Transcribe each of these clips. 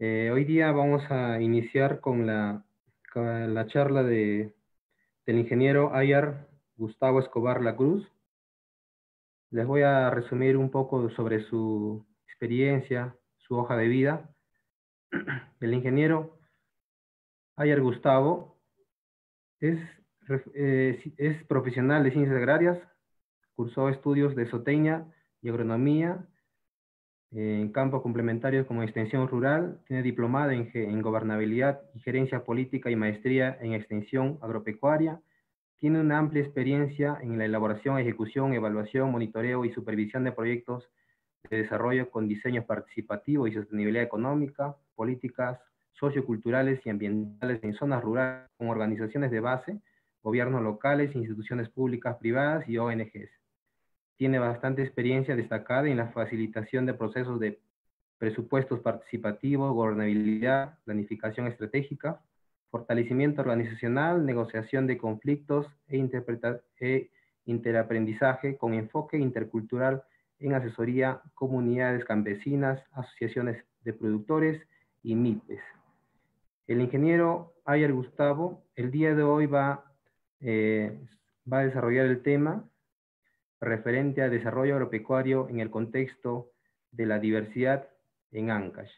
Hoy día vamos a iniciar con la charla del ingeniero Ayar Gustavo Escobar Lacruz. Les voy a resumir un poco sobre su experiencia, su hoja de vida. El ingeniero Ayar Gustavo es profesional de ciencias agrarias, cursó estudios de zootecnia y agronomía en campos complementarios como extensión rural, tiene diplomado en gobernabilidad y gerencia política y maestría en extensión agropecuaria, tiene una amplia experiencia en la elaboración, ejecución, evaluación, monitoreo y supervisión de proyectos de desarrollo con diseño participativo y sostenibilidad económica, políticas socioculturales y ambientales en zonas rurales con organizaciones de base, gobiernos locales, instituciones públicas, privadas y ONGs. Tiene bastante experiencia destacada en la facilitación de procesos de presupuestos participativos, gobernabilidad, planificación estratégica, fortalecimiento organizacional, negociación de conflictos e interaprendizaje con enfoque intercultural en asesoría, comunidades campesinas, asociaciones de productores y MIPES. El ingeniero Ayar Gustavo el día de hoy va a desarrollar el tema referente al desarrollo agropecuario en el contexto de la diversidad en Ancash.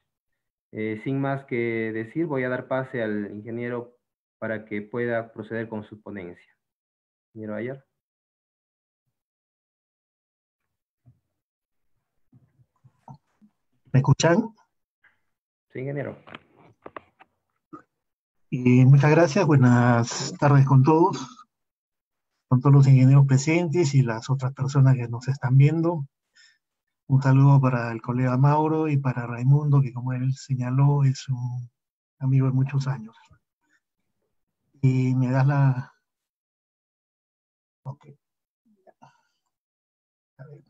Sin más que decir, voy a dar pase al ingeniero para que pueda proceder con su ponencia. Ingeniero Ayar. ¿Me escuchan? Sí, ingeniero. Muchas gracias, buenas tardes con todos los ingenieros presentes y las otras personas que nos están viendo. Un saludo para el colega Mauro y para Raimundo, que como él señaló, es un amigo de muchos años. Y me das la... Ok. A ver.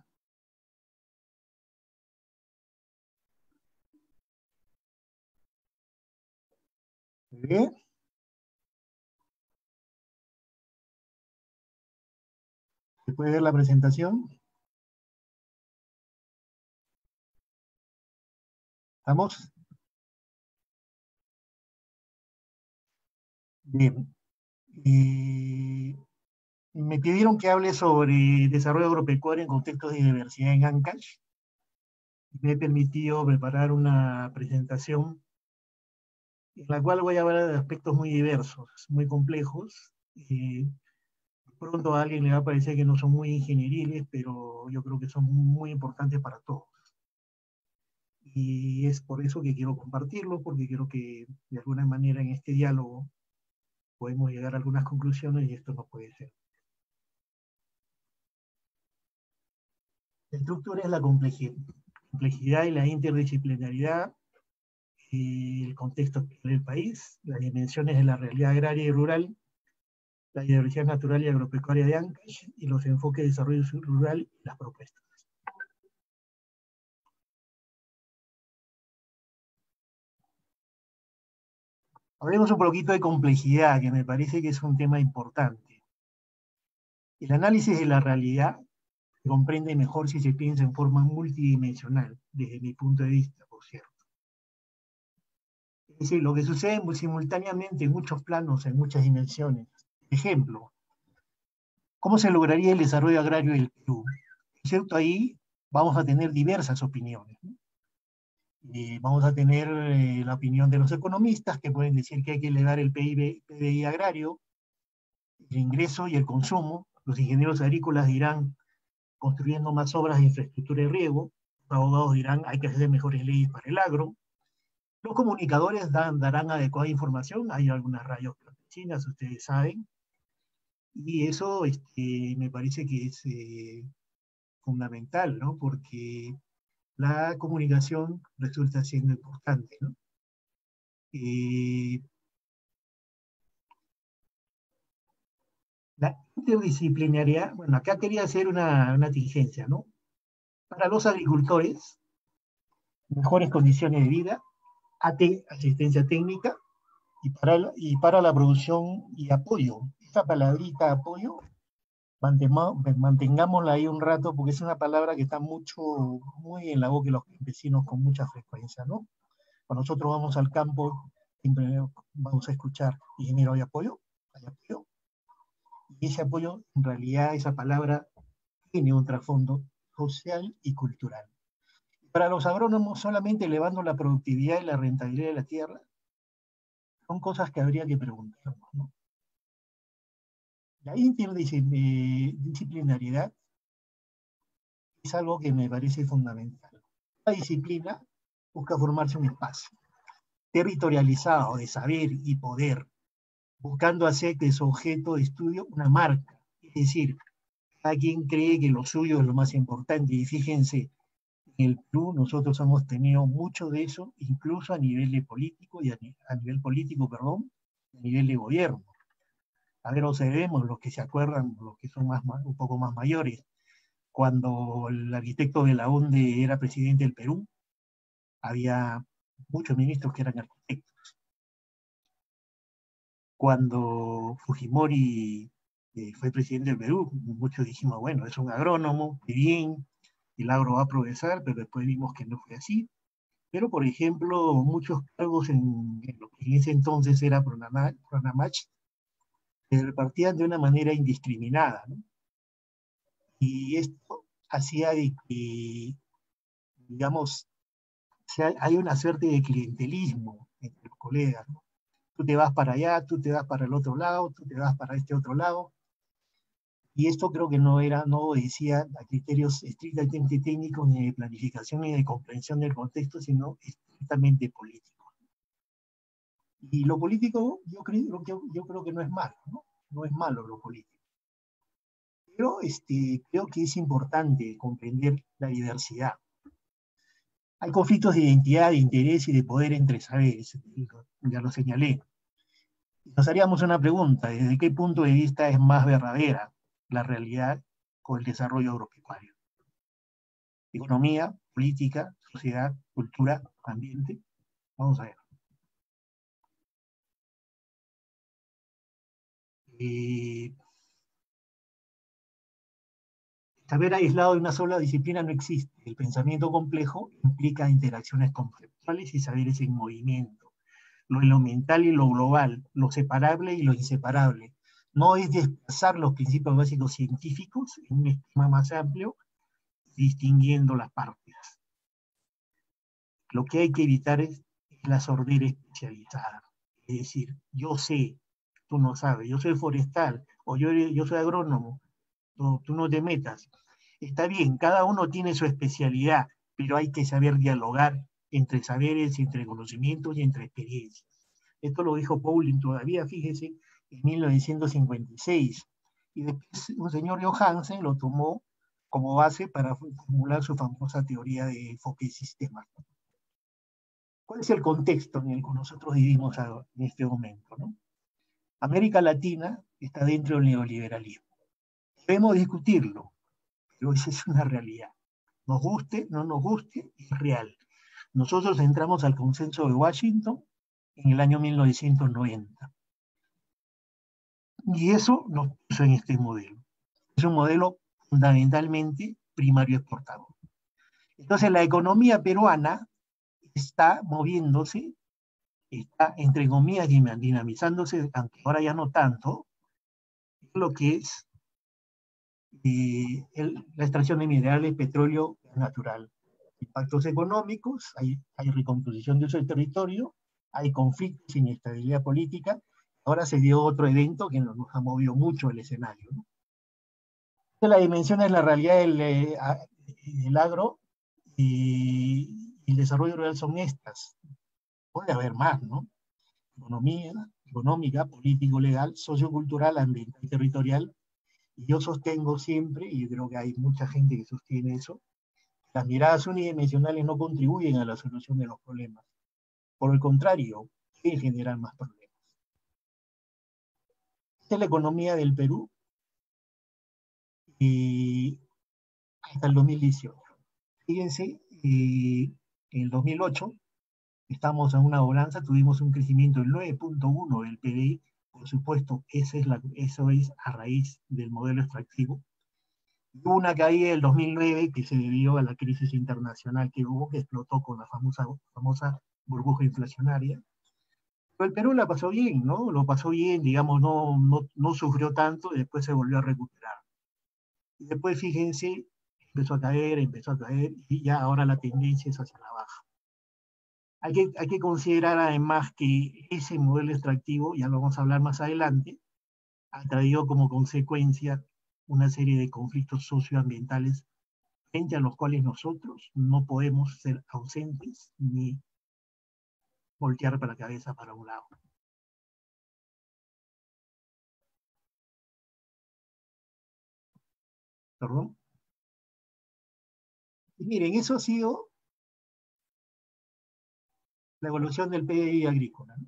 Bien. ¿Se puede ver la presentación? ¿Estamos? Bien. Me pidieron que hable sobre desarrollo agropecuario en contextos de diversidad en Ancash. Me he permitido preparar una presentación en la cual voy a hablar de aspectos muy diversos, muy complejos. Pronto a alguien le va a parecer que no son muy ingenieriles, pero yo creo que son muy importantes para todos. Y es por eso que quiero compartirlo, porque quiero que de alguna manera en este diálogo podemos llegar a algunas conclusiones y esto no puede ser. La estructura es la complejidad y la interdisciplinaridad, el contexto del país, las dimensiones de la realidad agraria y rural, la diversidad natural y agropecuaria de Ancash y los enfoques de desarrollo rural y las propuestas. Hablemos un poquito de complejidad, que me parece que es un tema importante. El análisis de la realidad se comprende mejor si se piensa en forma multidimensional, desde mi punto de vista, por cierto. Es decir, lo que sucede simultáneamente en muchos planos, en muchas dimensiones. Ejemplo, ¿cómo se lograría el desarrollo agrario del Perú? ¿Cierto? Ahí vamos a tener diversas opiniones. Vamos a tener la opinión de los economistas, que pueden decir que hay que elevar el PBI agrario, el ingreso y el consumo. Los ingenieros agrícolas dirán construyendo más obras de infraestructura y riego. Los abogados dirán hay que hacer mejores leyes para el agro. Los comunicadores darán adecuada información. Hay algunas radios clandestinas, ustedes saben. Y eso me parece que es fundamental, ¿no? Porque la comunicación resulta siendo importante, ¿no? La interdisciplinariedad, bueno, acá quería hacer una tingencia, ¿no? Para los agricultores, mejores condiciones de vida, asistencia técnica, y para la producción y apoyo. Esta palabrita apoyo, mantengámosla ahí un rato, porque es una palabra que está muy en la boca de los campesinos con mucha frecuencia, ¿no? Cuando nosotros vamos al campo, siempre vamos a escuchar, ingeniero, ¿hay apoyo? ¿Hay apoyo? Y ese apoyo, en realidad, esa palabra tiene un trasfondo social y cultural. Para los agrónomos, solamente elevando la productividad y la rentabilidad de la tierra, son cosas que habría que preguntarnos, ¿no? La interdisciplinariedad es algo que me parece fundamental. La disciplina busca formarse un espacio territorializado de saber y poder, buscando hacer de su objeto de estudio una marca. Es decir, cada quien cree que lo suyo es lo más importante. Y fíjense, en el Perú nosotros hemos tenido mucho de eso, incluso a nivel de político, y a nivel político, perdón, a nivel de gobierno. A ver, observemos los que se acuerdan, los que son un poco más mayores. Cuando el arquitecto Belaúnde era presidente del Perú, había muchos ministros que eran arquitectos. Cuando Fujimori fue presidente del Perú, muchos dijimos, bueno, es un agrónomo, muy bien, el agro va a progresar, pero después vimos que no fue así. Pero, por ejemplo, muchos cargos en lo que en ese entonces era Pronamach, se repartían de una manera indiscriminada, ¿no? Y esto hacía de que, digamos, hay una suerte de clientelismo entre los colegas, ¿no? Tú te vas para allá, tú te vas para el otro lado, tú te vas para este otro lado. Y esto creo que no obedecía a criterios estrictamente técnicos, ni de planificación, ni de comprensión del contexto, sino estrictamente políticos. Y lo político, yo creo que no es malo, ¿no? No es malo lo político. Pero creo que es importante comprender la diversidad. Hay conflictos de identidad, de interés y de poder entre saberes, ya lo señalé. Nos haríamos una pregunta: ¿desde qué punto de vista es más verdadera la realidad con el desarrollo agropecuario? Economía, política, sociedad, cultura, ambiente. Vamos a ver. Saber aislado de una sola disciplina no existe. El pensamiento complejo implica interacciones conceptuales y saberes en movimiento. Lo elemental y lo global, lo separable y lo inseparable. No es desplazar los principios básicos científicos en un esquema más amplio, distinguiendo las partes. Lo que hay que evitar es la sordera especializada. Es decir, yo sé, tú no sabes, yo soy forestal, o yo soy agrónomo, tú no te metas. Está bien, cada uno tiene su especialidad, pero hay que saber dialogar entre saberes, entre conocimientos y entre experiencias. Esto lo dijo Pauling todavía, fíjese, en 1956. Y después un señor Johansen lo tomó como base para formular su famosa teoría de enfoque de sistemas. ¿Cuál es el contexto en el que nosotros vivimos en este momento, ¿no? América Latina está dentro del neoliberalismo. Debemos discutirlo, pero esa es una realidad. Nos guste, no nos guste, es real. Nosotros entramos al consenso de Washington en el año 1990. Y eso nos puso en este modelo. Es un modelo fundamentalmente primario exportador. Entonces la economía peruana está moviéndose, está entre comillas dinamizándose, aunque ahora ya no tanto, lo que es la extracción de minerales, petróleo natural. Impactos económicos, hay recomposición de ese territorio, hay conflictos, inestabilidad política. Ahora se dio otro evento que nos ha movido mucho el escenario, ¿no? La dimensión es la realidad del agro y el desarrollo rural son estas. Puede haber más, ¿no? Económica, político-legal, sociocultural, ambiental y territorial. Y yo sostengo siempre, y yo creo que hay mucha gente que sostiene eso, las miradas unidimensionales no contribuyen a la solución de los problemas. Por el contrario, pueden generar más problemas. Esta es la economía del Perú hasta el 2018. Fíjense, en el 2008 estamos en una bonanza, tuvimos un crecimiento del 9.1 del PBI. Por supuesto, eso es a raíz del modelo extractivo. Hubo una caída del 2009 que se debió a la crisis internacional que hubo, que explotó con la famosa burbuja inflacionaria. Pero el Perú la pasó bien, ¿no? Lo pasó bien, digamos, no sufrió tanto y después se volvió a recuperar. Y después, fíjense, empezó a caer y ya ahora la tendencia es hacia la baja. Hay que considerar además que ese modelo extractivo, ya lo vamos a hablar más adelante, ha traído como consecuencia una serie de conflictos socioambientales frente a los cuales nosotros no podemos ser ausentes ni voltear para la cabeza para un lado. ¿Perdón? Y miren, eso ha sido la evolución del PDI agrícola, ¿no?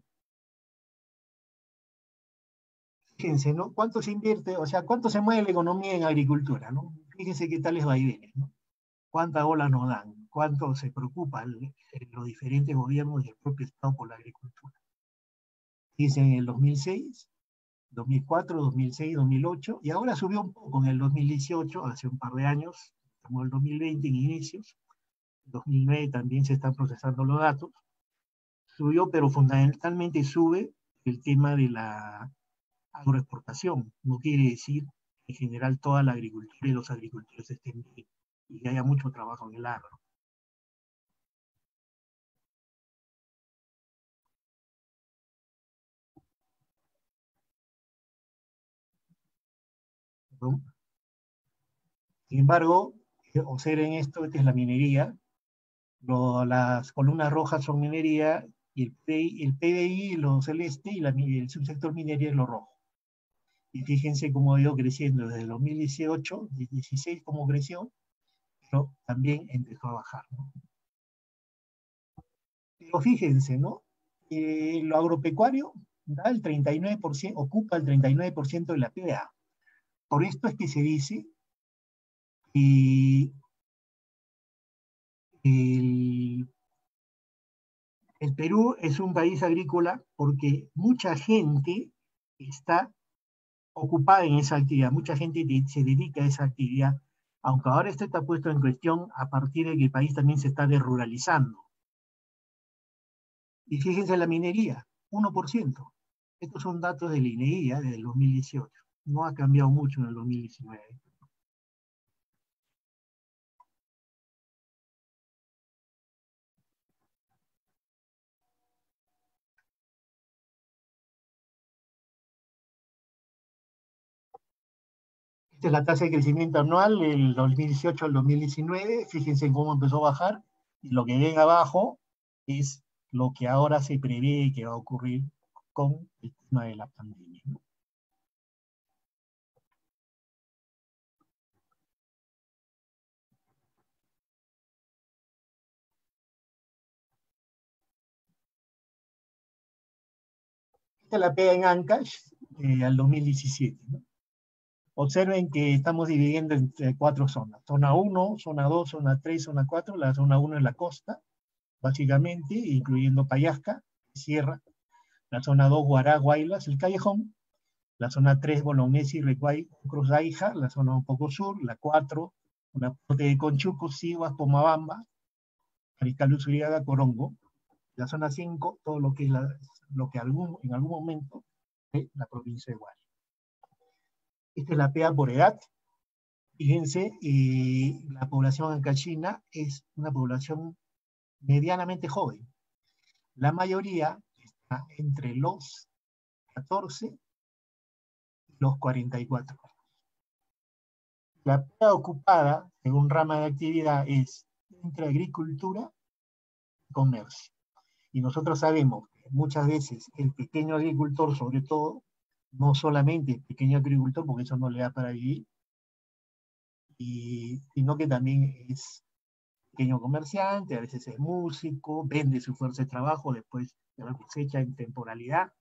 Fíjense, ¿no? ¿Cuánto se invierte? O sea, ¿cuánto se mueve la economía en agricultura, ¿no? Fíjense qué tales vaivenes, ¿no? ¿Cuántas olas nos dan? ¿Cuánto se preocupan los diferentes gobiernos y el propio Estado por la agricultura? Fíjense en el 2006, 2004, 2006, 2008, y ahora subió un poco en el 2018, hace un par de años, como el 2020 en inicios, 2009 también se están procesando los datos, subió, pero fundamentalmente sube el tema de la agroexportación. No quiere decir que en general toda la agricultura y los agricultores estén bien y que haya mucho trabajo en el agro. ¿No? Sin embargo, observen esto, esta es la minería, las columnas rojas son minería, y el PDI, lo celeste, y el subsector minería es lo rojo. Y fíjense cómo ha ido creciendo desde el 2018, 2016 cómo creció, pero también empezó a bajar, ¿no? Pero fíjense, ¿no? Lo agropecuario da el 39%, ocupa el 39% de la PDA. Por esto es que se dice que el, el Perú es un país agrícola porque mucha gente está ocupada en esa actividad, mucha gente se dedica a esa actividad, aunque ahora esto está puesto en cuestión a partir de que el país también se está desruralizando. Y fíjense en la minería, 1%. Estos son datos del INEI desde el 2018. No ha cambiado mucho en el 2019. Esta es la tasa de crecimiento anual del 2018 al 2019. Fíjense cómo empezó a bajar. Y lo que ven abajo es lo que ahora se prevé que va a ocurrir con el tema de la pandemia, ¿no? Esta la pega en Ancash al 2017, ¿no? Observen que estamos dividiendo entre 4 zonas. Zona 1, zona 2, zona 3, zona 4. La zona 1 es la costa, básicamente, incluyendo Payasca, Sierra. La zona 2, Guará, Guaylas, el Callejón. La zona 3, Bolognesi, Recuay, Cruz Daija. La zona un poco sur. La 4, una parte de Conchuco, Sivas, Pomabamba, Mariscal Luzuriaga, Corongo. La zona 5, todo lo que es lo que en algún momento es la provincia de Guayas. Esta es la PEA por edad. Fíjense, la población ancachina es una población medianamente joven. La mayoría está entre los 14 y los 44. La PEA ocupada, según rama de actividad, es entre agricultura y comercio. Y nosotros sabemos que muchas veces el pequeño agricultor, sobre todo, no solamente el pequeño agricultor, porque eso no le da para vivir, sino que también es pequeño comerciante, a veces es músico, vende su fuerza de trabajo después de la cosecha en temporalidad,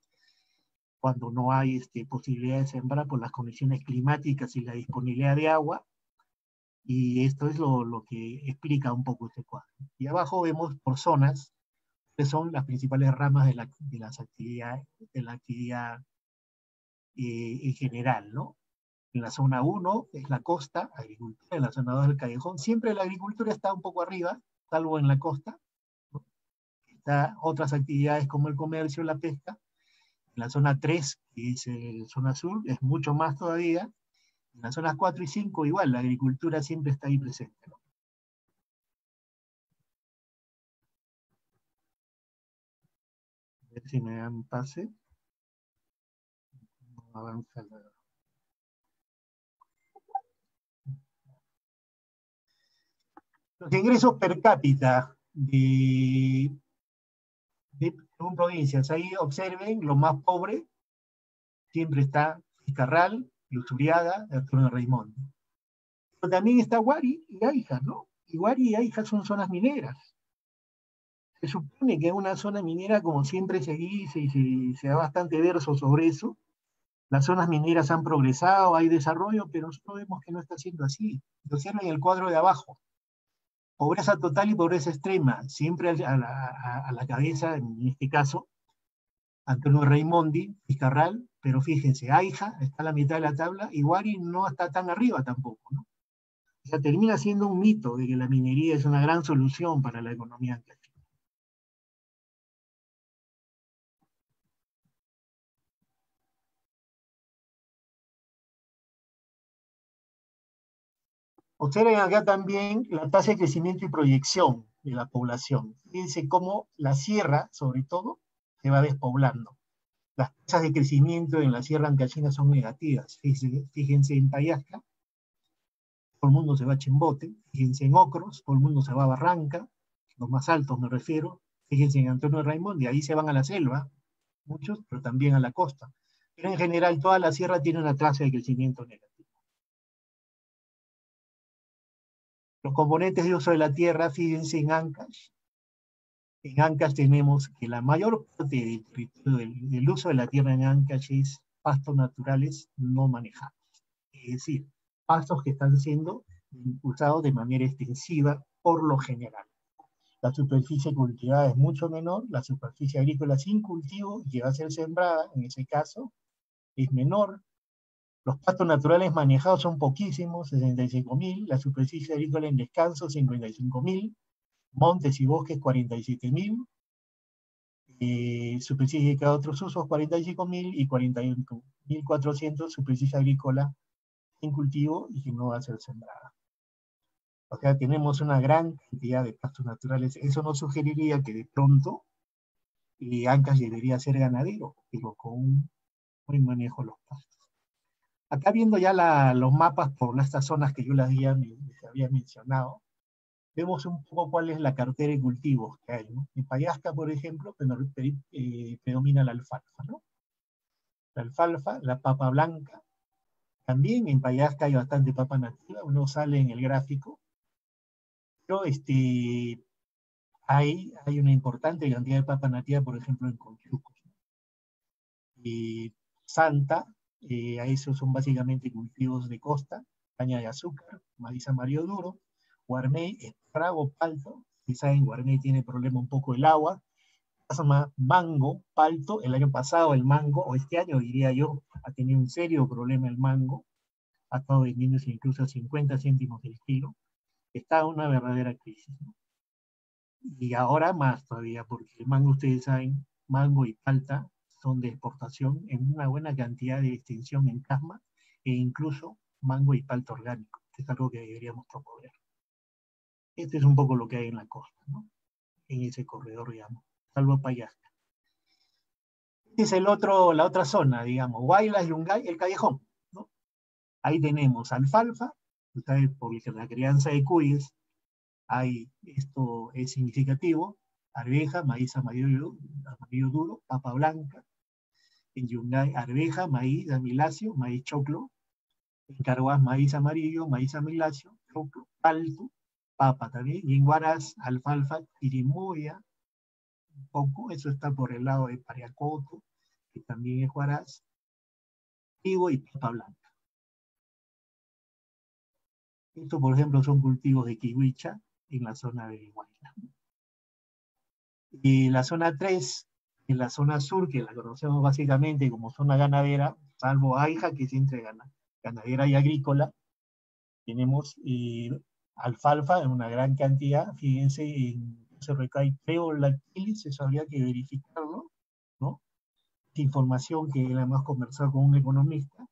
cuando no hay posibilidad de sembrar por las condiciones climáticas y la disponibilidad de agua, y esto es lo que explica un poco este cuadro. Y abajo vemos por zonas que son las principales ramas de las actividades, de la actividad en general, ¿no? En la zona 1 es la costa, agricultura; en la zona 2 el callejón. Siempre la agricultura está un poco arriba, salvo en la costa, ¿no? está otras actividades como el comercio, la pesca. En la zona 3, que es zona sur, es mucho más todavía. En las zonas 4 y 5 igual, la agricultura siempre está ahí presente, ¿no? A ver si me dan pase. No avanza la... Los ingresos per cápita según provincias. Ahí observen, lo más pobre siempre está Ficarral, Lusuriaga, Arturo Raimondi. Pero también está Huari y Aija, ¿no? Y Huari y Aija son zonas mineras. Se supone que una zona minera, como siempre se dice y se da bastante verso sobre eso, las zonas mineras han progresado, hay desarrollo, pero nosotros vemos que no está siendo así. Observen el cuadro de abajo. Pobreza total y pobreza extrema, siempre a la cabeza, en este caso, Antonio Raimondi, Ficarral, pero fíjense, Aija está a la mitad de la tabla y Huari no está tan arriba tampoco, ¿no? O sea, termina siendo un mito de que la minería es una gran solución para la economía ancacheña. Observen acá también la tasa de crecimiento y proyección de la población. Fíjense cómo la sierra, sobre todo, se va despoblando. Las tasas de crecimiento en la sierra ancachina son negativas. Fíjense en Payasca, todo el mundo se va a Chimbote. Fíjense en Ocros, todo el mundo se va a Barranca, los más altos me refiero. Fíjense en Antonio Raimondi, ahí se van a la selva, muchos, pero también a la costa. Pero en general toda la sierra tiene una tasa de crecimiento negativa. Los componentes de uso de la tierra, fíjense en Ancash. En Ancash tenemos que la mayor parte del uso de la tierra en Ancash es pastos naturales no manejados. Es decir, pastos que están siendo usados de manera extensiva por lo general. La superficie cultivada es mucho menor, la superficie agrícola sin cultivo que va a ser sembrada, en ese caso, es menor. Los pastos naturales manejados son poquísimos, 65.000, la superficie agrícola en descanso, 55.000, montes y bosques, 47.000, superficie dedicada a otros usos, 45.000 y 41.400 superficie agrícola en cultivo y que no va a ser sembrada. O sea, tenemos una gran cantidad de pastos naturales. Eso nos sugeriría que de pronto Ancash debería ser ganadero, pero con un buen manejo de los pastos. Acá viendo ya los mapas por estas zonas que yo les había mencionado, vemos un poco cuál es la cartera de cultivos que hay, ¿no? En Payasca, por ejemplo, predomina la alfalfa, ¿no? La alfalfa, la papa blanca. También en Payasca hay bastante papa nativa, uno sale en el gráfico, pero hay una importante cantidad de papa nativa, por ejemplo, en Conchucos. Santa, a esos son básicamente cultivos de costa, caña de azúcar, maíz amarillo duro, Guarmey, espárrago, palto. Si saben, Guarmey tiene problema un poco el agua. Mango, palto. El año pasado el mango, o este año diría yo, ha tenido un serio problema el mango. Ha estado vendiéndose incluso a 50 céntimos el kilo. Está en una verdadera crisis, ¿no? Y ahora más todavía, porque el mango, ustedes saben, mango y palta son de exportación en una buena cantidad de extensión en Casma, e incluso mango y palta orgánico, que es algo que deberíamos promover. Este es un poco lo que hay en la costa, ¿no? En ese corredor, digamos, salvo Payasca. Este es la otra zona, digamos, Guaylas, Yungay, el Callejón, ¿no? Ahí tenemos alfalfa, ¿sabes? Por la crianza de cuyes, esto es significativo, arveja, maíz amarillo duro, papa blanca. En Yungay, arveja, maíz amiláceo, maíz choclo. En Carhuaz, maíz amarillo, maíz amiláceo, choclo, palto, papa también. Y en Huaraz, alfalfa, chirimoya, un poco, eso está por el lado de Pariacoto, que también es Huaraz, trigo y papa blanca. Estos, por ejemplo, son cultivos de kiwicha en la zona de Guayna. Y la zona 3, en la zona sur, que la conocemos básicamente como zona ganadera, salvo Aija, que es entre ganadera y agrícola, tenemos alfalfa en una gran cantidad. Fíjense en se recae preolactilis, eso habría que verificarlo, ¿no? Esta información que la hemos conversado con un economista,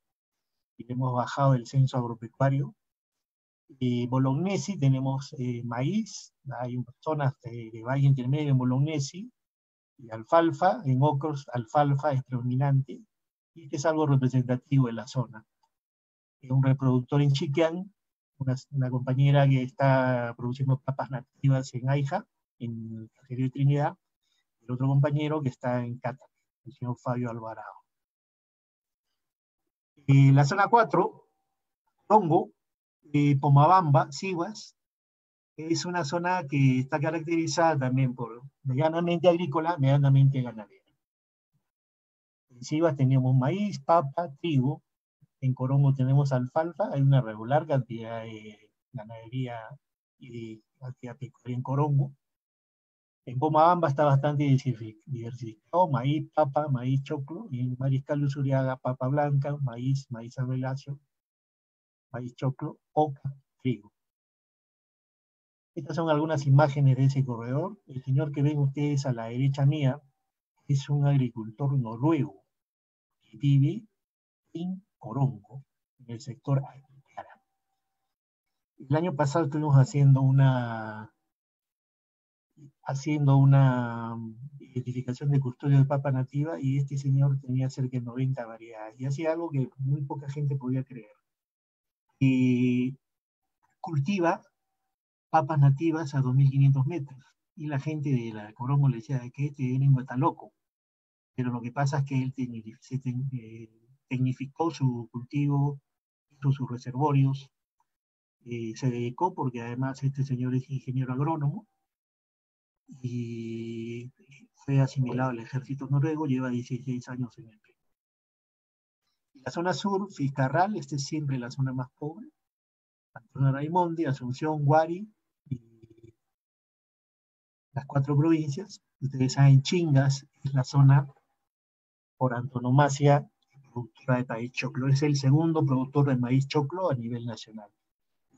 y hemos bajado el censo agropecuario. Bolognesi tenemos maíz, hay zonas de valle intermedio en Bolognesi, y alfalfa, en Ocros, alfalfa es predominante, y este es algo representativo de la zona. Un reproductor en Chiquián, una compañera que está produciendo papas nativas en Aija, en el Caserío de Trinidad, y el otro compañero que está en Cata, el señor Fabio Alvarado. La zona 4, Tongo, Pomabamba, Siguas, es una zona que está caracterizada también por medianamente agrícola, medianamente ganadera. En Siguas teníamos maíz, papa, trigo. En Corongo tenemos alfalfa, hay una regular cantidad de ganadería y de actividad pecuaria en Corongo. En Pomabamba está bastante diversificado, maíz, papa, maíz, choclo, y en Mariscal Usuriaga, papa blanca, maíz, maíz albeláceo, maíz, choclo, oca, trigo. Estas son algunas imágenes de ese corredor. El señor que ven ustedes a la derecha mía es un agricultor noruego que vive en Corongo, en el sector Aymara. El año pasado estuvimos haciendo una identificación de custodio de papa nativa, y este señor tenía cerca de 90 variedades, y hacía algo que muy poca gente podía creer. Y cultiva papas nativas a 2.500 metros, y la gente de la Corongo le decía que este gringo está loco, pero lo que pasa es que él tecnificó su cultivo, hizo sus reservorios, se dedicó porque además este señor es ingeniero agrónomo, y fue asimilado al ejército noruego, lleva 16 años en el Perú. La zona sur, Fitzcarral, esta es siempre la zona más pobre, Antonio Raimondi, Asunción, Huari, y las 4 provincias. Ustedes saben, Chingas es la zona por antonomasia productora de maíz choclo, es el segundo productor de maíz choclo a nivel nacional.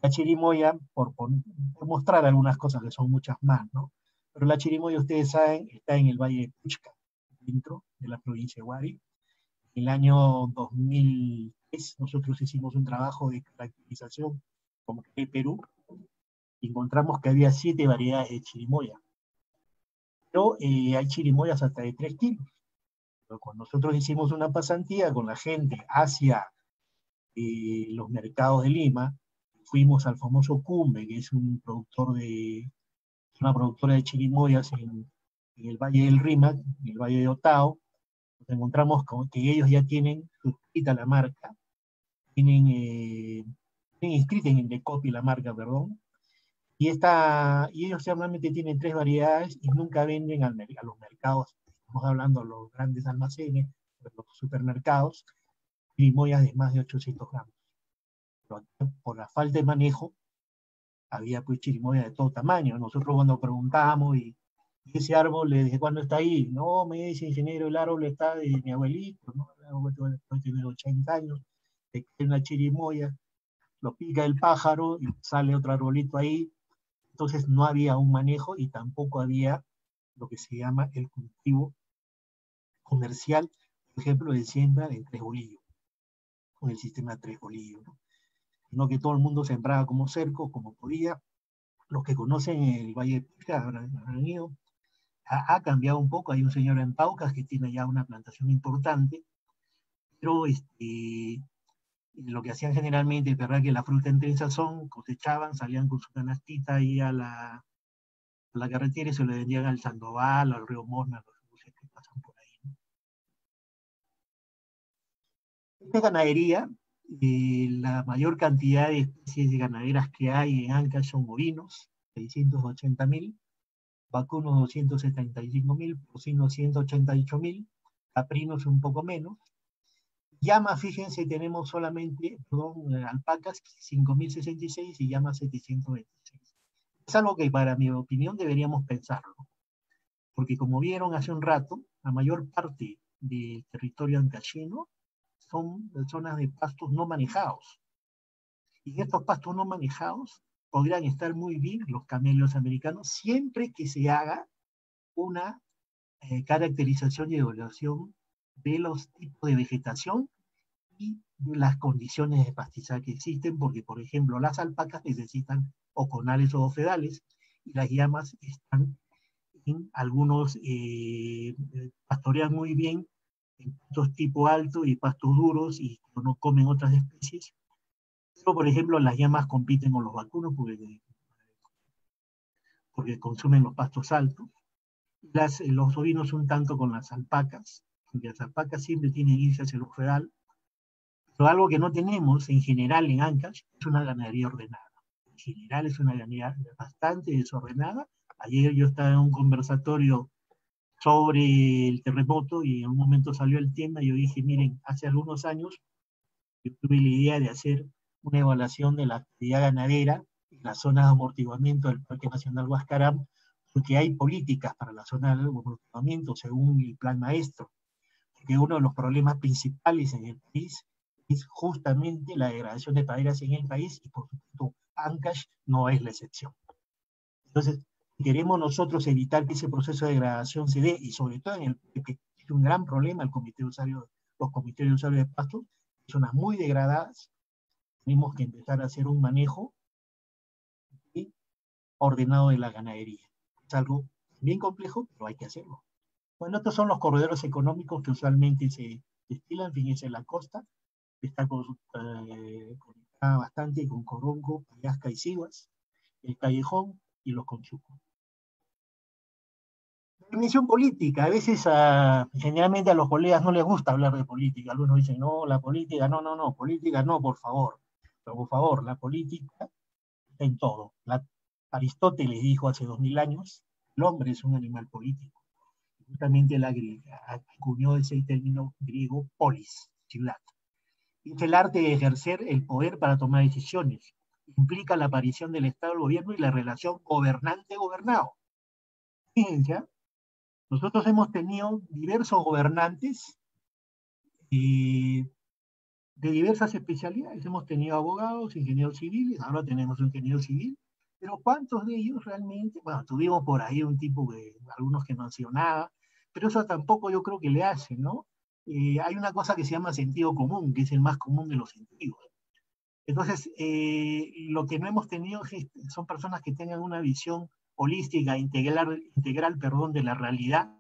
La chirimoya, por mostrar algunas cosas que son muchas más, ¿no? Pero la chirimoya, ustedes saben, está en el Valle de Puchca, dentro de la provincia de Huari. En el año 2003 nosotros hicimos un trabajo de caracterización como el Perú, y encontramos que había 7 variedades de chirimoya. Pero hay chirimoyas hasta de 3 kilos. Pero cuando nosotros hicimos una pasantía con la gente hacia los mercados de Lima, fuimos al famoso Cumbe, que es una productora de chirimoyas en el Valle del Rímac, en el Valle de Otao. Nos encontramos con que ellos ya tienen suscrita la marca, tienen inscrita en Indecopi la marca, perdón, y ellos solamente tienen 3 variedades y nunca venden a los mercados. Estamos hablando de los grandes almacenes, de los supermercados, chirimoyas de más de 800 gramos. Pero por la falta de manejo, había pues chirimoyas de todo tamaño. Nosotros cuando preguntábamos, y ese árbol, ¿desde cuándo está ahí? No, me dice ingeniero, el árbol está de mi abuelito, ¿no? El abuelito tiene 80 años, le cae una chirimoya, lo pica el pájaro y sale otro arbolito ahí. Entonces no había un manejo, y tampoco había lo que se llama el cultivo comercial, por ejemplo, de siembra de 3 bolillos, con el sistema 3 bolillos, ¿no? Sino que todo el mundo sembraba como cerco, como podía. Los que conocen el Valle de Puchca habrán ido. Ha cambiado un poco, hay un señor en Paucas que tiene ya una plantación importante, pero lo que hacían generalmente es, ¿verdad?, que la fruta en sazón, cosechaban, salían con su canastita ahí a la carretera y se lo vendían al Sandoval, al río Morna, los buses que pasan por ahí, ¿no? Esta ganadería, la mayor cantidad de especies de ganaderas que hay en Ancash son bovinos, 680.000, vacunos 275.000, porcinos 188.000, caprinos un poco menos. Llamas, fíjense, tenemos solamente, alpacas 5.066 y llamas 726. Es algo que para mi opinión deberíamos pensarlo, porque como vieron hace un rato, la mayor parte del territorio ancashino son zonas de pastos no manejados. Y en estos pastos no manejados podrían estar muy bien los camelios americanos siempre que se haga una caracterización y evaluación de los tipos de vegetación y de las condiciones de pastizal que existen, porque, por ejemplo, las alpacas necesitan oconales o bofedales, y las llamas están en algunos, pastorean muy bien en pastos tipo alto y pastos duros, y no comen otras especies. Pero, por ejemplo, las llamas compiten con los vacunos porque consumen los pastos altos. Los ovinos un tanto con las alpacas, porque las alpacas siempre tienen irse hacia el bofedal. Pero algo que no tenemos en general en Ancash es una ganadería ordenada. En general es una ganadería bastante desordenada. Ayer yo estaba en un conversatorio sobre el terremoto y en un momento salió el tema y yo dije, miren, hace algunos años yo tuve la idea de hacer una evaluación de la actividad ganadera en las zonas de amortiguamiento del Parque Nacional Huascarán, porque hay políticas para la zona de amortiguamiento según el plan maestro, porque uno de los problemas principales en el país es justamente la degradación de praderas en el país, y por supuesto Ancash no es la excepción. Entonces, queremos nosotros evitar que ese proceso de degradación se dé, y sobre todo en el que es un gran problema el comité de usuario, los comités de usuario de pastos, zonas muy degradadas, tenemos que empezar a hacer un manejo ordenado de la ganadería. Es algo bien complejo, pero hay que hacerlo. Bueno, estos son los corredores económicos que usualmente se destilan. Fíjense, la costa está conectada bastante con Corongo, Payasca y Siguas, el Callejón y los Conchucos. Dimensión política. A veces, generalmente a los colegas no les gusta hablar de política. Algunos dicen, no, la política, no, política no, por favor. Pero por favor, la política está en todo. Aristóteles dijo hace 2000 años, el hombre es un animal político. Justamente la griega acuñó ese término griego polis, ciudad. Es el arte de ejercer el poder para tomar decisiones. Implica la aparición del Estado, del gobierno y la relación gobernante-gobernado. Fíjense, nosotros hemos tenido diversos gobernantes de diversas especialidades. Hemos tenido abogados, ingenieros civiles, ahora tenemos un ingeniero civil, pero ¿cuántos de ellos realmente? Bueno, tuvimos por ahí un tipo de, algunos que no han sido nada, pero eso tampoco yo creo que le hace, ¿no? Hay una cosa que se llama sentido común, que es el más común de los sentidos. Entonces, lo que no hemos tenido son personas que tengan una visión holística, integral, perdón, de la realidad,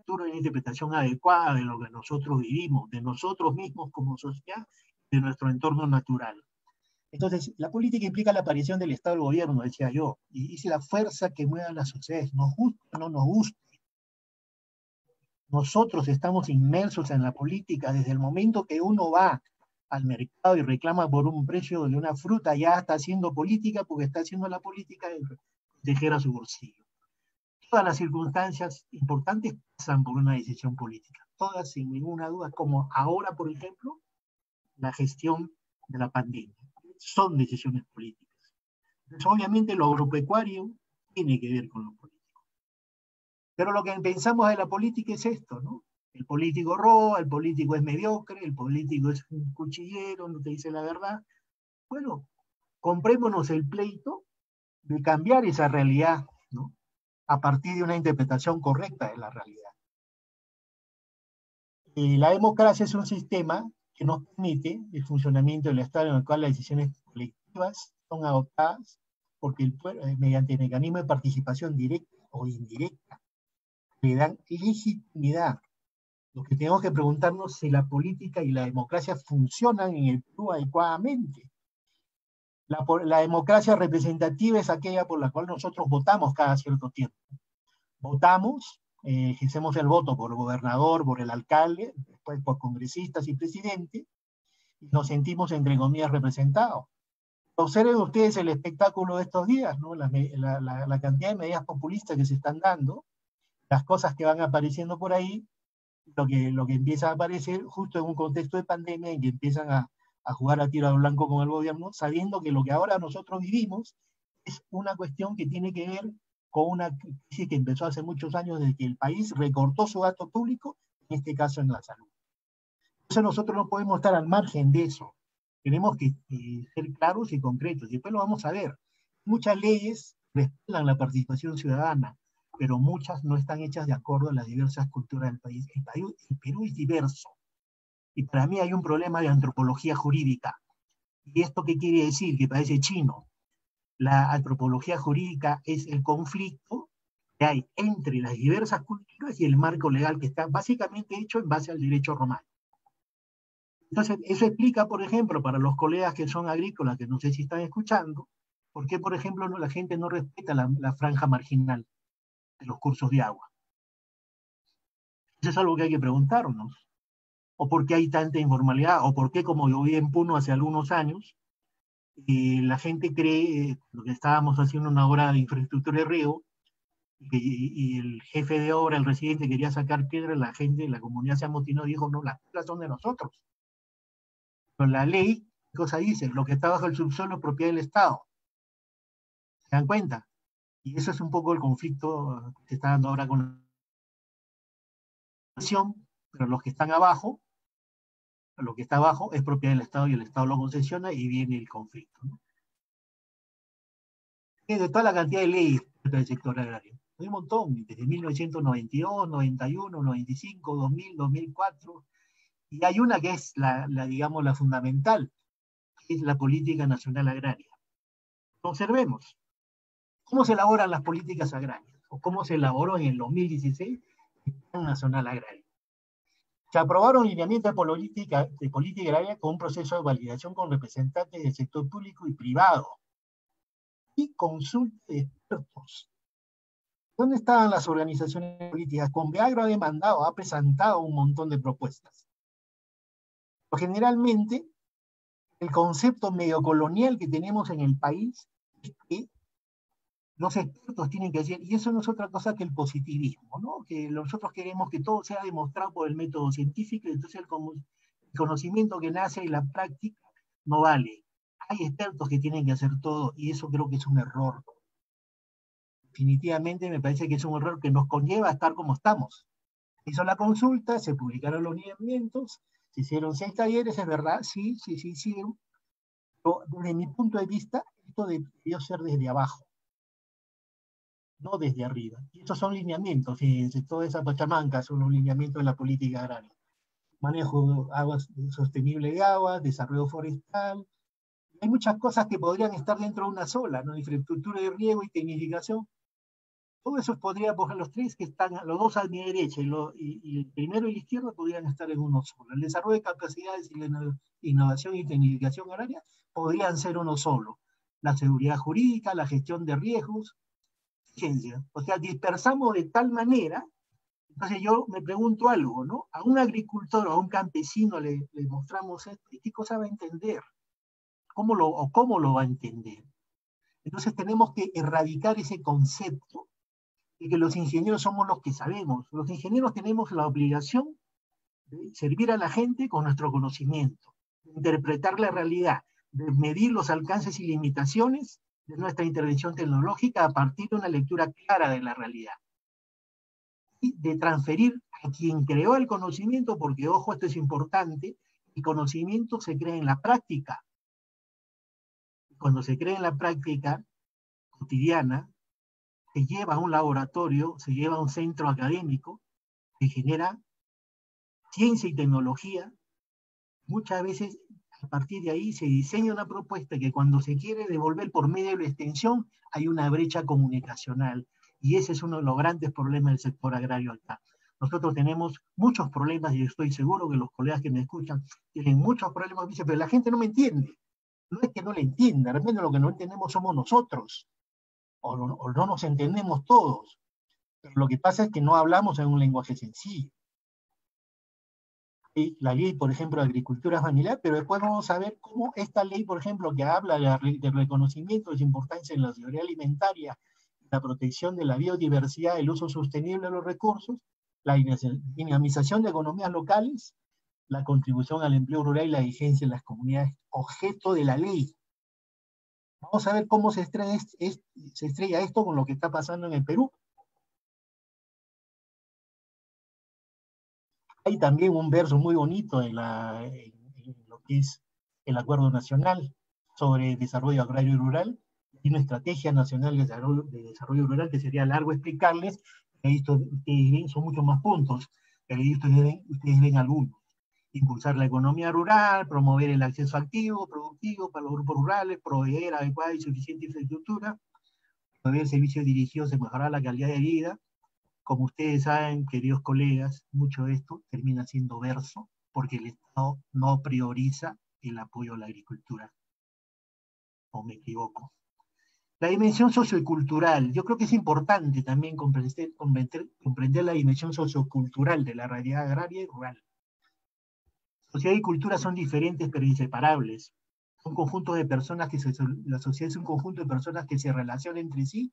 una interpretación adecuada de lo que nosotros vivimos, de nosotros mismos como sociedad, de nuestro entorno natural. Entonces, la política implica la aparición del Estado del gobierno, decía yo, y es la fuerza que mueve a las sociedades, nos guste o no nos guste. Nosotros estamos inmersos en la política desde el momento que uno va al mercado y reclama por un precio de una fruta, ya está haciendo política porque está haciendo la política de proteger a su bolsillo. Todas las circunstancias importantes pasan por una decisión política, todas sin ninguna duda, como ahora, por ejemplo, la gestión de la pandemia. Son decisiones políticas. Entonces, obviamente lo agropecuario tiene que ver con lo político. Pero lo que pensamos de la política es esto, ¿no? El político roba, el político es mediocre, el político es un cuchillero, no te dice la verdad. Bueno, comprémonos el pleito de cambiar esa realidad, ¿no? A partir de una interpretación correcta de la realidad. La democracia es un sistema que nos permite el funcionamiento del Estado en el cual las decisiones colectivas son adoptadas porque el pueblo, mediante mecanismos de participación directa o indirecta, le dan legitimidad. Lo que tenemos que preguntarnos es si la política y la democracia funcionan en el Perú adecuadamente. La democracia representativa es aquella por la cual nosotros votamos cada cierto tiempo. Votamos, ejercemos el voto por el gobernador, por el alcalde, después por congresistas y presidente, y nos sentimos, entre comillas, representados. Observen ustedes el espectáculo de estos días, ¿no? La cantidad de medidas populistas que se están dando, las cosas que van apareciendo por ahí, lo que empieza a aparecer justo en un contexto de pandemia en que empiezan a jugar a tiro al blanco con el gobierno, sabiendo que lo que ahora nosotros vivimos es una cuestión que tiene que ver con una crisis que empezó hace muchos años desde que el país recortó su gasto público, en este caso en la salud. Entonces nosotros no podemos estar al margen de eso. Tenemos que ser claros y concretos, y después lo vamos a ver. Muchas leyes respaldan la participación ciudadana, pero muchas no están hechas de acuerdo a las diversas culturas del país. El Perú es diverso, y para mí hay un problema de antropología jurídica. ¿Y esto qué quiere decir? Que parece chino. La antropología jurídica es el conflicto que hay entre las diversas culturas y el marco legal que está básicamente hecho en base al derecho romano. Entonces, eso explica, por ejemplo, para los colegas que son agrícolas, que no sé si están escuchando, por qué, por ejemplo, la gente no respeta la franja marginal de los cursos de agua. Eso es algo que hay que preguntarnos. O por qué hay tanta informalidad, o por qué, como yo vi en Puno hace algunos años, la gente cree, lo que estábamos haciendo una obra de infraestructura de riego, y el jefe de obra, el residente, quería sacar piedra, la gente, la comunidad se amotinó y dijo, no, las piedras son de nosotros. Pero la ley, ¿qué cosa dice? Lo que está bajo el subsuelo es propiedad del Estado. ¿Se dan cuenta? Y eso es un poco el conflicto que se está dando ahora con la nación, pero los que están abajo, lo que está abajo es propiedad del Estado y el Estado lo concesiona y viene el conflicto, ¿no? De toda la cantidad de leyes del sector agrario. Hay un montón, desde 1992, 91, 95, 2000, 2004, y hay una que es digamos, la fundamental, que es la política nacional agraria. Observemos, ¿cómo se elaboran las políticas agrarias? ¿O cómo se elaboró en el 2016 el Plan Nacional Agrario? Se aprobaron lineamientos de política agraria con un proceso de validación con representantes del sector público y privado y consulta de expertos. ¿Dónde estaban las organizaciones políticas? Conveagro ha demandado, ha presentado un montón de propuestas. Pero generalmente, el concepto medio colonial que tenemos en el país es que los expertos tienen que decir, y eso no es otra cosa que el positivismo, ¿no? Que nosotros queremos que todo sea demostrado por el método científico, y entonces el conocimiento que nace en la práctica no vale. Hay expertos que tienen que hacer todo, y eso creo que es un error. Definitivamente me parece que es un error que nos conlleva a estar como estamos. Se hizo la consulta, se publicaron los lineamientos, se hicieron 6 talleres, es verdad, sí, pero desde mi punto de vista, esto debió ser desde abajo, no desde arriba. Y estos son lineamientos, fíjense, toda esa pachamanca son los lineamientos de la política agraria. Manejo aguas, sostenible de aguas, desarrollo forestal. Hay muchas cosas que podrían estar dentro de una sola, ¿no? Infraestructura de riego y tecnificación. Todo eso podría, por los tres que están, los dos a mi derecha y el primero y la izquierda podrían estar en uno solo. El desarrollo de capacidades y la innovación y tecnificación agraria podrían ser uno solo. La seguridad jurídica, la gestión de riesgos, ciencia. O sea, dispersamos de tal manera. Entonces yo me pregunto algo, ¿no? A un agricultor o a un campesino le mostramos esto, ¿y qué cosa va a entender? ¿Cómo lo va a entender? Entonces tenemos que erradicar ese concepto de que los ingenieros somos los que sabemos. Los ingenieros tenemos la obligación de servir a la gente con nuestro conocimiento, de interpretar la realidad, de medir los alcances y limitaciones de nuestra intervención tecnológica a partir de una lectura clara de la realidad. Y de transferir a quien creó el conocimiento, porque, ojo, esto es importante, el conocimiento se crea en la práctica. Cuando se crea en la práctica cotidiana, se lleva a un laboratorio, se lleva a un centro académico, se genera ciencia y tecnología. Muchas veces a partir de ahí se diseña una propuesta que cuando se quiere devolver por medio de la extensión hay una brecha comunicacional, y ese es uno de los grandes problemas del sector agrario acá. Nosotros tenemos muchos problemas y estoy seguro que los colegas que me escuchan tienen muchos problemas, pero la gente no me entiende. No es que no le entienda, realmente lo que no entendemos somos nosotros, o no nos entendemos todos, pero lo que pasa es que no hablamos en un lenguaje sencillo. La ley, por ejemplo, de agricultura familiar, pero después vamos a ver cómo esta ley, por ejemplo, que habla del reconocimiento de su importancia en la seguridad alimentaria, la protección de la biodiversidad, el uso sostenible de los recursos, la dinamización de economías locales, la contribución al empleo rural y la vigencia en las comunidades, objeto de la ley. Vamos a ver cómo se estrella esto con lo que está pasando en el Perú. Hay también un verso muy bonito en lo que es el Acuerdo Nacional sobre Desarrollo Agrario y Rural y una Estrategia Nacional de Desarrollo Rural, que sería largo explicarles, que ahí ustedes ven, son muchos más puntos, pero ahí ustedes ven algunos. Impulsar la economía rural, promover el acceso activo, productivo para los grupos rurales, proveer adecuada y suficiente infraestructura, proveer servicios dirigidos a mejorar la calidad de vida. Como ustedes saben, queridos colegas, mucho de esto termina siendo verso, porque el Estado no prioriza el apoyo a la agricultura. ¿O me equivoco? La dimensión sociocultural. Yo creo que es importante también comprender la dimensión sociocultural de la realidad agraria y rural. Sociedad y cultura son diferentes pero inseparables. Son conjuntos de personas la sociedad es un conjunto de personas que se relacionan entre sí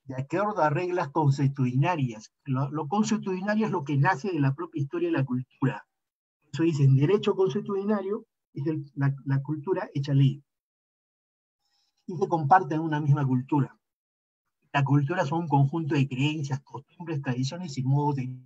de acuerdo a reglas consuetudinarias. Lo consuetudinario es lo que nace de la propia historia de la cultura. Eso dicen, derecho consuetudinario es la cultura hecha ley. Y se comparten una misma cultura. La cultura son un conjunto de creencias, costumbres, tradiciones y modos de...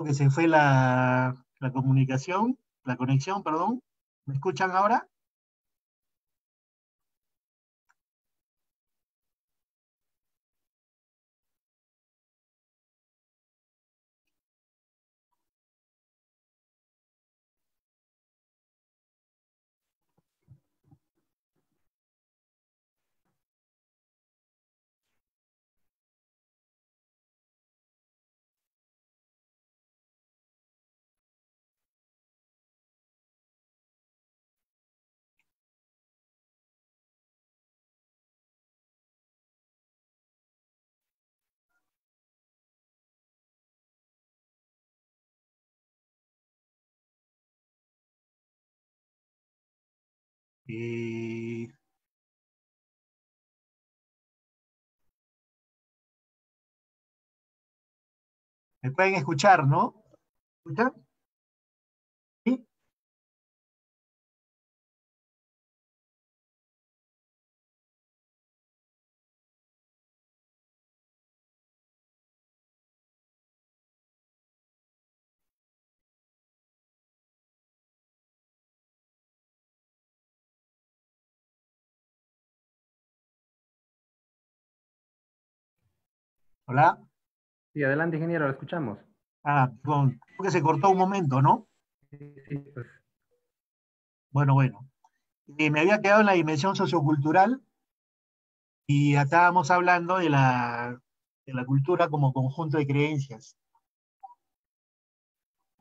Que se fue la comunicación, la conexión, perdón. ¿Me escuchan ahora? Eh, ¿Me pueden escuchar, no? ¿Escuchan? ¿Sí? ¿Hola? Sí, adelante, ingeniero, lo escuchamos. Perdón, creo que se cortó un momento, ¿no? Sí, sí, pues. Bueno, bueno. Me había quedado en la dimensión sociocultural y estábamos hablando de la cultura como conjunto de creencias.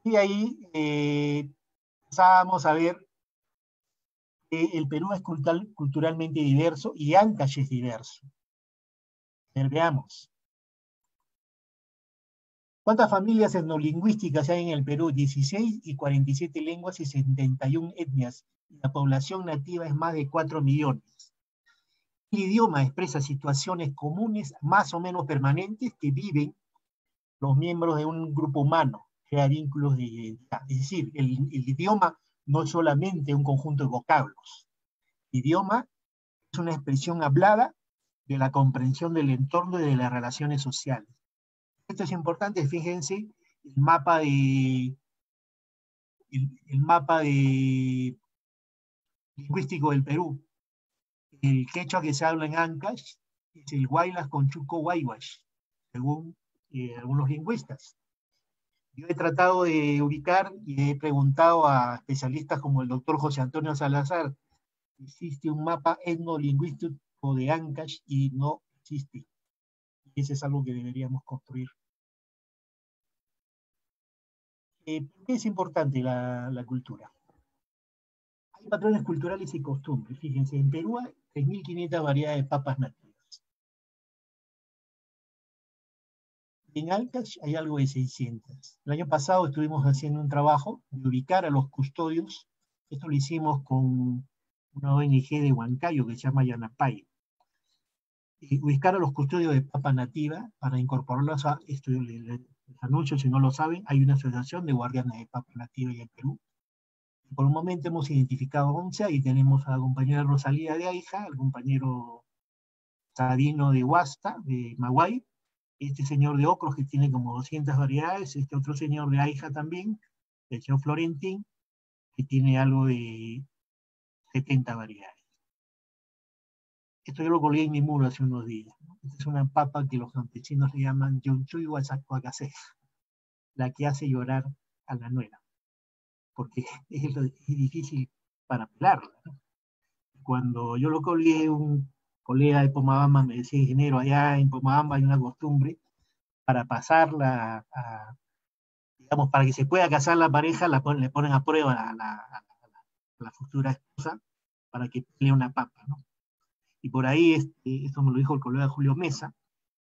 Y ahí empezábamos a ver que el Perú es culturalmente diverso y Ancash es diverso. A ver, veamos. ¿Cuántas familias etnolingüísticas hay en el Perú? 16 y 47 lenguas y 71 etnias. La población nativa es más de 4 millones. El idioma expresa situaciones comunes más o menos permanentes que viven los miembros de un grupo humano, crea vínculos de identidad. Es decir, el idioma no es solamente un conjunto de vocablos. El idioma es una expresión hablada de la comprensión del entorno y de las relaciones sociales. Esto es importante, fíjense, el mapa de, el mapa de lingüístico del Perú. El quechua que se habla en Ancash es el Huaylas con Chuco Huayhuash, según algunos lingüistas. Yo he tratado de ubicar y he preguntado a especialistas como el doctor José Antonio Salazar, ¿existe un mapa etnolingüístico de Ancash? Y no existe. Y eso es algo que deberíamos construir. ¿Por qué es importante la cultura? Hay patrones culturales y costumbres. Fíjense, en Perú hay 3.500 variedades de papas nativas. En Ancash hay algo de 600. El año pasado estuvimos haciendo un trabajo de ubicar a los custodios. Esto lo hicimos con una ONG de Huancayo que se llama Yanapay. Ubicar a los custodios de papa nativa para incorporarlos a esto. Les anuncio, si no lo saben, hay una asociación de guardianes de papa nativa en Perú. Por un momento hemos identificado 11 y tenemos a la compañera Rosalía de Aija, al compañero Sabino de Huasta, de Maguay, este señor de Ocros que tiene como 200 variedades, este otro señor de Aija también, el señor Florentín, que tiene algo de 70 variedades. Esto yo lo colgué en mi muro hace unos días, ¿no? Esta es una papa que los campesinos le llaman Yonchuy Huacasej, la que hace llorar a la nuera, porque es difícil para pelarla, ¿no? Cuando yo lo colgué, un colega de Pomabamba me decía, ingeniero, allá en Pomabamba hay una costumbre para pasarla, digamos, para que se pueda casar la pareja, le ponen a prueba a la futura esposa para que pelee una papa, ¿no? Y por ahí, esto me lo dijo el colega Julio Mesa,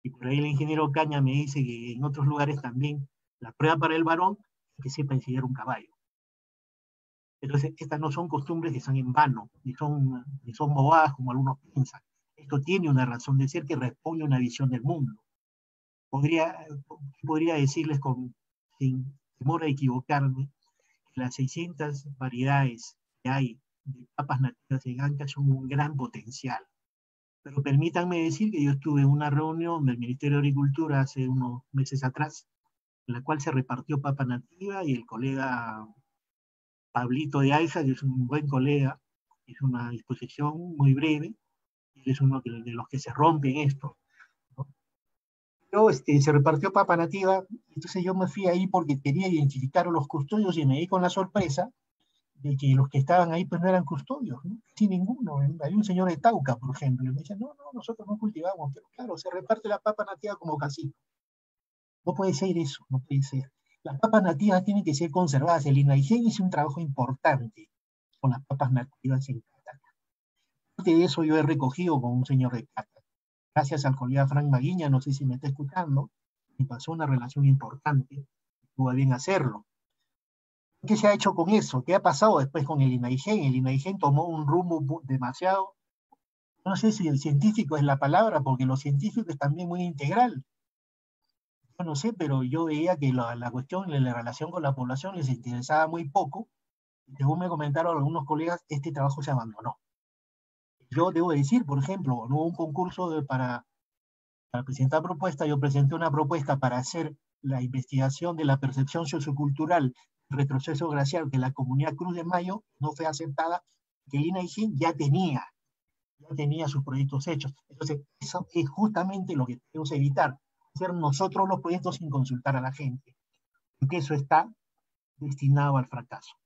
y por ahí el ingeniero Caña me dice que en otros lugares también la prueba para el varón es que sepa enseñar un caballo. Entonces, estas no son costumbres que están en vano, ni son bobadas como algunos piensan. Esto tiene una razón de ser que responde a una visión del mundo. Podría decirles sin temor a equivocarme que las 600 variedades que hay de papas nativas en Ancash son un gran potencial. Pero permítanme decir que yo estuve en una reunión del Ministerio de Agricultura hace unos meses atrás, en la cual se repartió papa nativa y el colega Pablito de Aiza, que es un buen colega, hizo una disposición muy breve, y es uno de los que se rompen esto, ¿no? Pero se repartió papa nativa, entonces yo me fui ahí porque quería identificar a los custodios y me di con la sorpresa de que los que estaban ahí pues no eran custodios, ¿no? Sin ninguno. Hay un señor de Tauca, por ejemplo, y me decía, no, nosotros no cultivamos, pero claro, se reparte la papa nativa como casito. No puede ser eso, no puede ser. Las papas nativas tienen que ser conservadas. El INAIGEN hizo un trabajo importante con las papas nativas en Cata. Parte de eso yo he recogido con un señor de Cata. Gracias al colega Frank Maguiña, no sé si me está escuchando, me pasó una relación importante, tuvo a bien hacerlo. ¿Qué se ha hecho con eso? ¿Qué ha pasado después con el INAIGEN? El INAIGEN tomó un rumbo demasiado, no sé si el científico es la palabra, porque lo científico es también muy integral. Yo no sé, pero yo veía que la cuestión de la relación con la población les interesaba muy poco. Según me comentaron algunos colegas, este trabajo se abandonó. Yo debo decir, por ejemplo, no hubo un concurso para presentar propuestas, yo presenté una propuesta para hacer la investigación de la percepción sociocultural, retroceso glacial de la comunidad Cruz de Mayo, no fue aceptada, que INAIGEN ya tenía sus proyectos hechos. Entonces, eso es justamente lo que debemos evitar, hacer nosotros los proyectos sin consultar a la gente, porque eso está destinado al fracaso.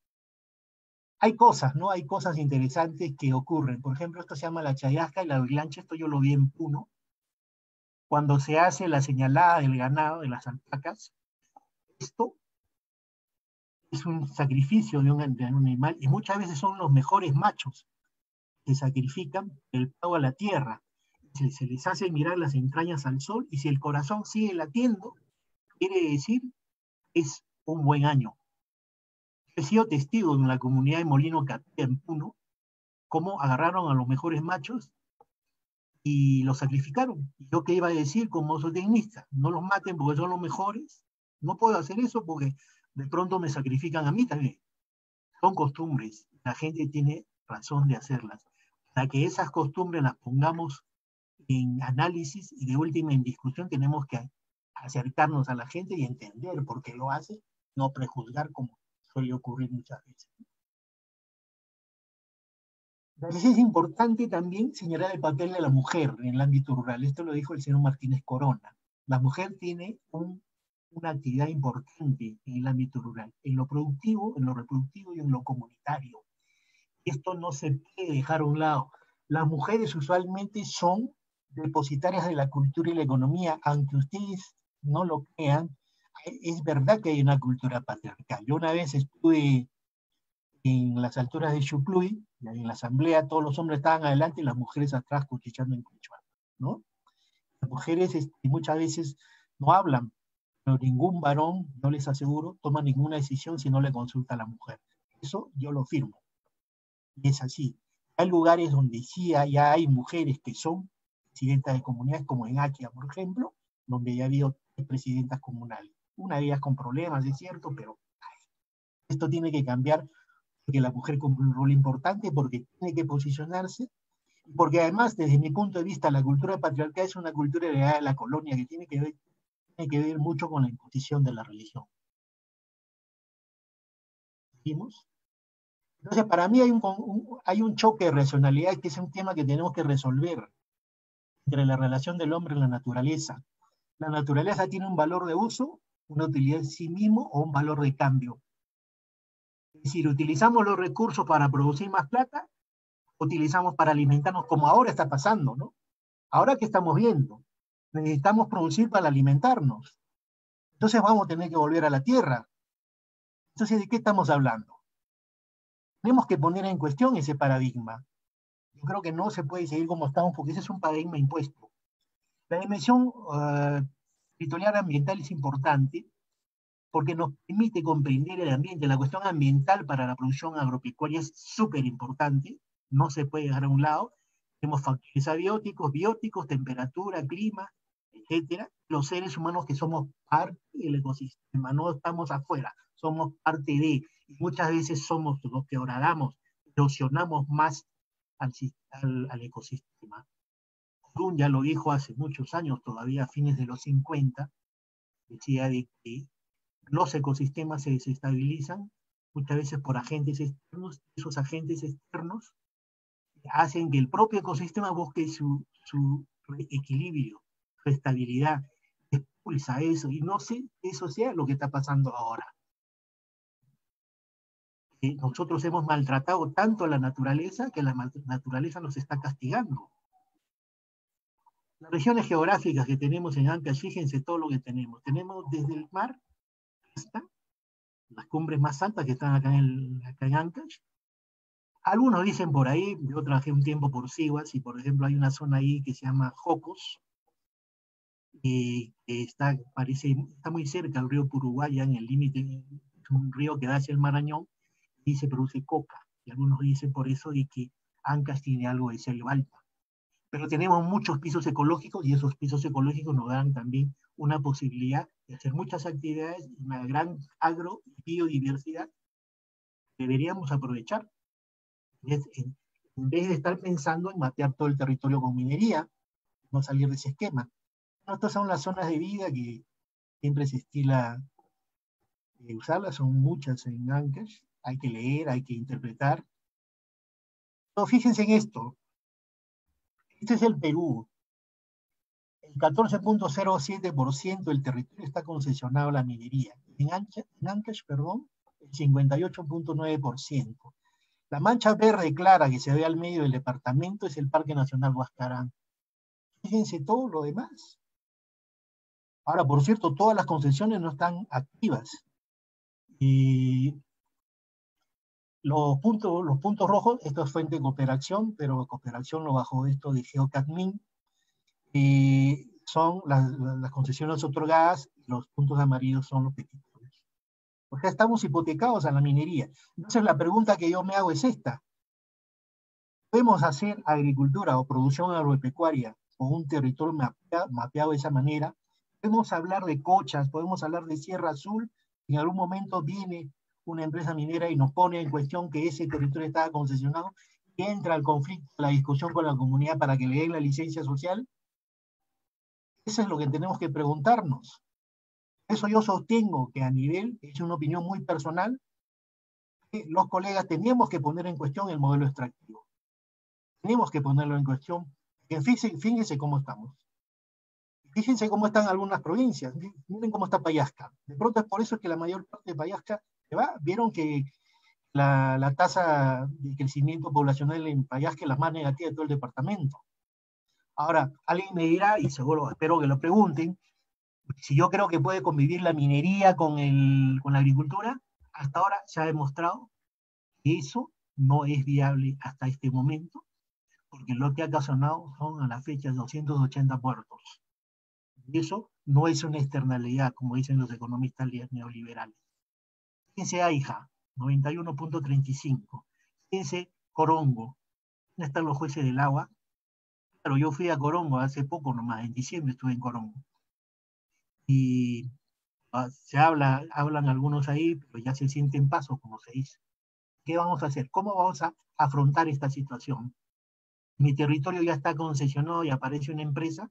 Hay cosas, ¿no? Hay cosas interesantes que ocurren. Por ejemplo, esto se llama la chayasca y la virlancha, esto yo lo vi en Puno, cuando se hace la señalada del ganado, de las alpacas. Esto es un sacrificio de un animal y muchas veces son los mejores machos que sacrifican el pago a la tierra. Se les hace mirar las entrañas al sol y si el corazón sigue latiendo, quiere decir es un buen año. He sido testigo en la comunidad de Molino Capilla en Puno, cómo agarraron a los mejores machos y los sacrificaron. ¿Y yo qué iba a decir como zootecnista? No los maten porque son los mejores. No puedo hacer eso porque de pronto me sacrifican a mí también. Son costumbres. La gente tiene razón de hacerlas. Para que esas costumbres las pongamos en análisis y de última en discusión, tenemos que acercarnos a la gente y entender por qué lo hace, no prejuzgar como suele ocurrir muchas veces. Es importante también señalar el papel de la mujer en el ámbito rural. Esto lo dijo el señor Martínez Corona. La mujer tiene una actividad importante en el ámbito rural, en lo productivo, en lo reproductivo y en lo comunitario. Esto no se puede dejar a un lado. Las mujeres usualmente son depositarias de la cultura y la economía, aunque ustedes no lo crean, es verdad que hay una cultura patriarcal. Yo una vez estuve en las alturas de Xuclúi, en la asamblea, todos los hombres estaban adelante y las mujeres atrás cuchicheando en quechua, ¿no? Las mujeres muchas veces no hablan, pero ningún varón, yo les aseguro, toma ninguna decisión si no le consulta a la mujer. Eso yo lo firmo. Y es así. Hay lugares donde sí ya hay mujeres que son presidentas de comunidades, como en Aquia, por ejemplo, donde ya ha habido presidentas comunales. Una de ellas con problemas, es cierto, pero esto tiene que cambiar porque la mujer cumple un rol importante, porque tiene que posicionarse, porque además, desde mi punto de vista, la cultura patriarcal es una cultura heredada de la colonia que tiene que ver mucho con la imposición de la religión. ¿Vimos? Entonces, para mí hay un choque de racionalidad que es un tema que tenemos que resolver entre la relación del hombre y la naturaleza. La naturaleza tiene un valor de uso, una utilidad en sí mismo o un valor de cambio. Es decir, utilizamos los recursos para producir más plata, utilizamos para alimentarnos, como ahora está pasando, ¿no? Ahora que estamos viendo, necesitamos producir para alimentarnos. Entonces vamos a tener que volver a la tierra. Entonces, ¿de qué estamos hablando? Tenemos que poner en cuestión ese paradigma. Yo creo que no se puede seguir como estamos porque ese es un paradigma impuesto. La dimensión territorial ambiental es importante porque nos permite comprender el ambiente. La cuestión ambiental para la producción agropecuaria es súper importante, no se puede dejar a un lado. Tenemos factores abióticos, bióticos, temperatura, clima, etcétera. Los seres humanos que somos parte del ecosistema, no estamos afuera, somos parte de, y muchas veces somos los que horadamos, erosionamos más al ecosistema. Kuhn ya lo dijo hace muchos años, todavía a fines de los 50, decía de que los ecosistemas se desestabilizan muchas veces por agentes externos. Esos agentes externos hacen que el propio ecosistema busque su equilibrio, su estabilidad, expulsa eso, y no sé eso sea lo que está pasando ahora. Nosotros hemos maltratado tanto a la naturaleza que la naturaleza nos está castigando. Las regiones geográficas que tenemos en Ancash, fíjense todo lo que tenemos. Tenemos desde el mar hasta las cumbres más altas que están acá en Ancash. Algunos dicen por ahí, yo trabajé un tiempo por Siguas y por ejemplo hay una zona ahí que se llama Jocos, que está muy cerca del río Puruguaya, en el límite, es un río que da hacia el Marañón, y se produce coca. Y algunos dicen por eso de que Ancash tiene algo de selva alta. Pero tenemos muchos pisos ecológicos y esos pisos ecológicos nos dan también una posibilidad de hacer muchas actividades, una gran agro y biodiversidad que deberíamos aprovechar. En vez de estar pensando en mapear todo el territorio con minería, no salir de ese esquema. Estas son las zonas de vida que siempre se estila usarlas, son muchas en Ancash, hay que leer, hay que interpretar. Pero fíjense en esto, este es el Perú. El 14.07% del territorio está concesionado a la minería. En Ancash, perdón, el 58.9%. La mancha verde clara que se ve al medio del departamento es el Parque Nacional Huascarán. Fíjense todo lo demás. Ahora, por cierto, todas las concesiones no están activas. Y los puntos rojos, esto es fuente de Cooperación, pero Cooperación lo bajó esto de Geocadmin, son las concesiones otorgadas, los puntos amarillos son los petitorios. Porque estamos hipotecados a la minería. Entonces la pregunta que yo me hago es esta. ¿Podemos hacer agricultura o producción agropecuaria con un territorio mapeado de esa manera? Podemos hablar de Cochas, podemos hablar de Sierra Azul, en algún momento viene una empresa minera y nos pone en cuestión que ese territorio estaba concesionado, y entra el conflicto, la discusión con la comunidad para que le den la licencia social. Eso es lo que tenemos que preguntarnos. Eso yo sostengo que a nivel, es una opinión muy personal, que los colegas tenemos que poner en cuestión el modelo extractivo. Tenemos que ponerlo en cuestión. Fíjense cómo estamos. Fíjense cómo están algunas provincias. Miren cómo está Payasca. De pronto es por eso que la mayor parte de Payasca se va. Vieron que la tasa de crecimiento poblacional en Payasca es la más negativa de todo el departamento. Ahora, alguien me dirá, y seguro espero que lo pregunten, Si yo creo que puede convivir la minería con la agricultura, hasta ahora se ha demostrado que eso no es viable hasta este momento, porque lo que ha ocasionado son a la fecha 280 muertos. Y eso no es una externalidad, como dicen los economistas neoliberales. Fíjense AIJA, 91.35. Fíjense Corongo. ¿Dónde están los jueces del agua? Claro, yo fui a Corongo hace poco nomás, en diciembre estuve en Corongo. Y hablan algunos ahí, pero ya se sienten pasos, como se dice. ¿Qué vamos a hacer? ¿Cómo vamos a afrontar esta situación? Mi territorio ya está concesionado y aparece una empresa,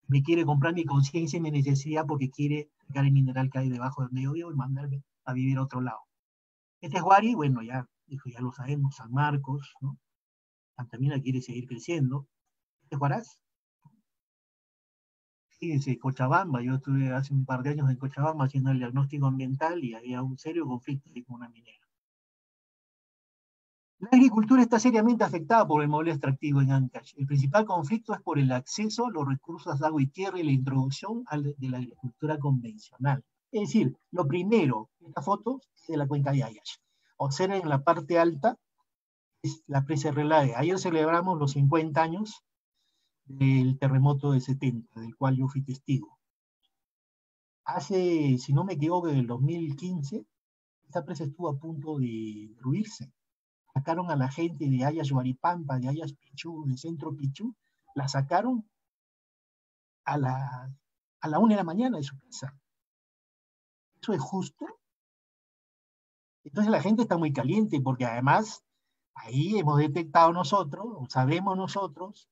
me quiere comprar mi conciencia y mi necesidad porque quiere sacar el mineral que hay debajo del medio y mandarme a vivir a otro lado. Este es Huari, bueno, ya lo sabemos, San Marcos, ¿no? Antamina quiere seguir creciendo. Este es Huaraz. Fíjense, Cochabamba, yo estuve hace un par de años en Cochabamba haciendo el diagnóstico ambiental y había un serio conflicto ahí con una minera. La agricultura está seriamente afectada por el modelo extractivo en Ancash. El principal conflicto es por el acceso a los recursos de agua y tierra y la introducción de la agricultura convencional. Es decir, lo primero, esta foto es de la cuenca de Ayash. Observen en la parte alta, es la presa Relague. Ayer celebramos los 50 años del terremoto de 70, del cual yo fui testigo. Hace, si no me equivoco, en el 2015, esta presa estuvo a punto de destruirse. Sacaron a la gente de Ayash Huaripampa, de Ayash Pichú, de Centro Pichú, la sacaron a la 1 de la mañana de su casa. ¿Eso es justo? Entonces la gente está muy caliente porque además ahí hemos detectado nosotros, o sabemos nosotros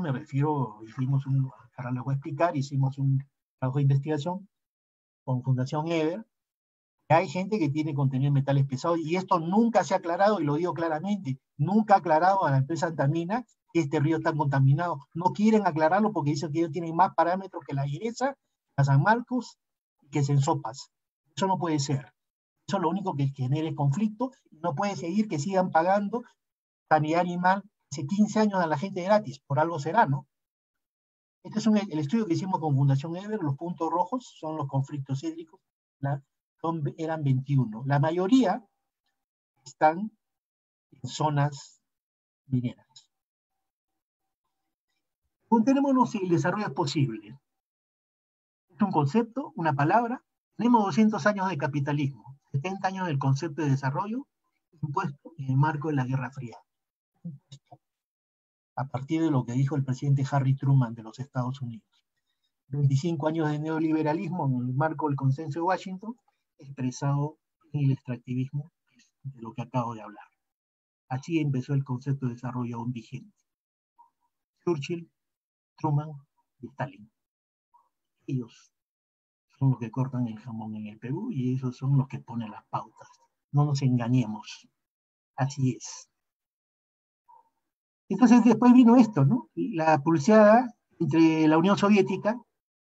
me refiero, ahora les voy a explicar, hicimos un trabajo de investigación con Fundación Eder, hay gente que tiene contenido de metales pesados y esto nunca se ha aclarado, y lo digo claramente, nunca ha aclarado a la empresa Antamina que este río está contaminado. No quieren aclararlo porque dicen que ellos tienen más parámetros que la IRESA, la San Marcos, que es en Sopas. Eso no puede ser. Eso lo único que genera es conflicto. No puede seguir que sigan pagando sanidad animal hace 15 años a la gente gratis. Por algo será, ¿no? Este es el estudio que hicimos con Fundación Ever. Los puntos rojos son los conflictos hídricos. Eran 21. La mayoría están en zonas mineras. Preguntémonos si el desarrollo es posible. Es un concepto, una palabra. Tenemos 200 años de capitalismo, 70 años del concepto de desarrollo, impuesto en el marco de la Guerra Fría. A partir de lo que dijo el presidente Harry Truman de los Estados Unidos. 25 años de neoliberalismo en el marco del consenso de Washington, expresado en el extractivismo, de lo que acabo de hablar. Así empezó el concepto de desarrollo aún vigente. Churchill, Truman y Stalin. Ellos son los que cortan el jamón en el Perú y esos son los que ponen las pautas. No nos engañemos. Así es. Entonces después vino esto, ¿no? La pulseada entre la Unión Soviética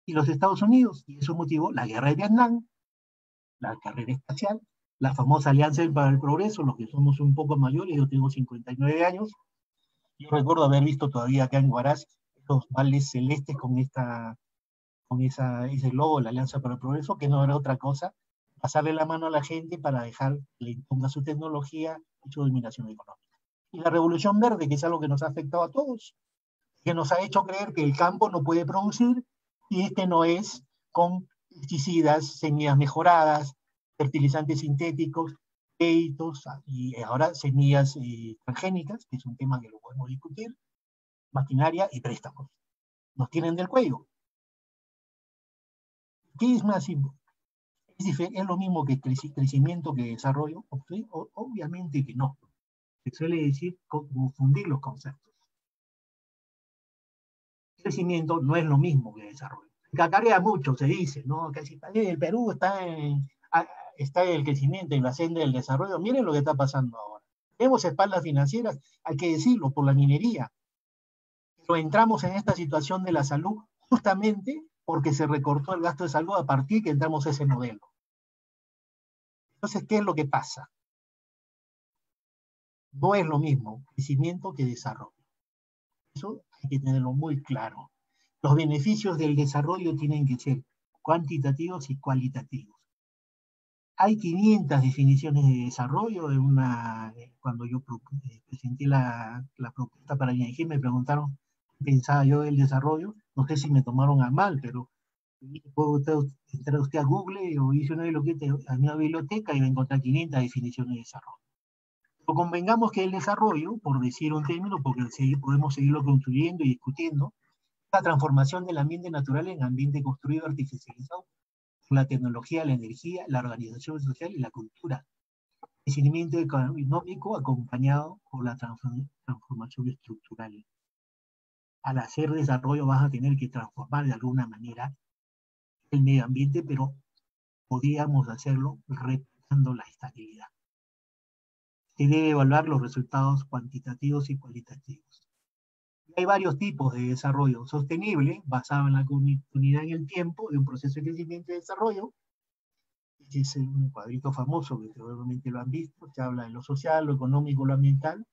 y los Estados Unidos, y eso motivó la guerra de Vietnam, la carrera espacial, la famosa Alianza para el Progreso, los que somos un poco mayores, yo tengo 59 años, yo recuerdo haber visto todavía acá en Huaraz los vales celestes con ese logo de la Alianza para el Progreso, que no era otra cosa, pasarle la mano a la gente para dejar que le imponga su tecnología y su dominación económica. Y la Revolución Verde, que es algo que nos ha afectado a todos, que nos ha hecho creer que el campo no puede producir y este no es con pesticidas, semillas mejoradas, fertilizantes sintéticos, créditos y ahora semillas transgénicas, que es un tema que lo podemos discutir, maquinaria y préstamos. Nos tienen del cuello. ¿Qué es más importante? ¿Es lo mismo que crecimiento que desarrollo? Obviamente que no. Se suele decir confundir los conceptos. Crecimiento no es lo mismo que desarrollo. Se cacarea mucho, se dice, ¿no? Que si el Perú está en el crecimiento, en la senda del desarrollo. Miren lo que está pasando ahora. Tenemos espaldas financieras, hay que decirlo, por la minería. Pero entramos en esta situación de la salud justamente porque se recortó el gasto de salud a partir que entramos a ese modelo. Entonces, ¿qué es lo que pasa? No es lo mismo crecimiento que desarrollo. Eso hay que tenerlo muy claro. Los beneficios del desarrollo tienen que ser cuantitativos y cualitativos. Hay 500 definiciones de desarrollo. Cuando yo presenté la propuesta para ING, me preguntaron qué pensaba yo del desarrollo. No sé si me tomaron a mal, pero puede entrar usted a Google o hice a una biblioteca y va a encontrar 500 definiciones de desarrollo. Pero convengamos que el desarrollo, por decir un término, porque podemos seguirlo construyendo y discutiendo, la transformación del ambiente natural en ambiente construido, artificializado, la tecnología, la energía, la organización social y la cultura. Crecimiento económico acompañado por la transformación estructural. Al hacer desarrollo vas a tener que transformar de alguna manera el medio ambiente, pero podríamos hacerlo respetando la estabilidad. Se debe evaluar los resultados cuantitativos y cualitativos. Hay varios tipos de desarrollo sostenible, basado en la continuidad en el tiempo de un proceso de crecimiento y desarrollo. Es un cuadrito famoso que seguramente lo han visto, se habla de lo social, lo económico, lo ambiental.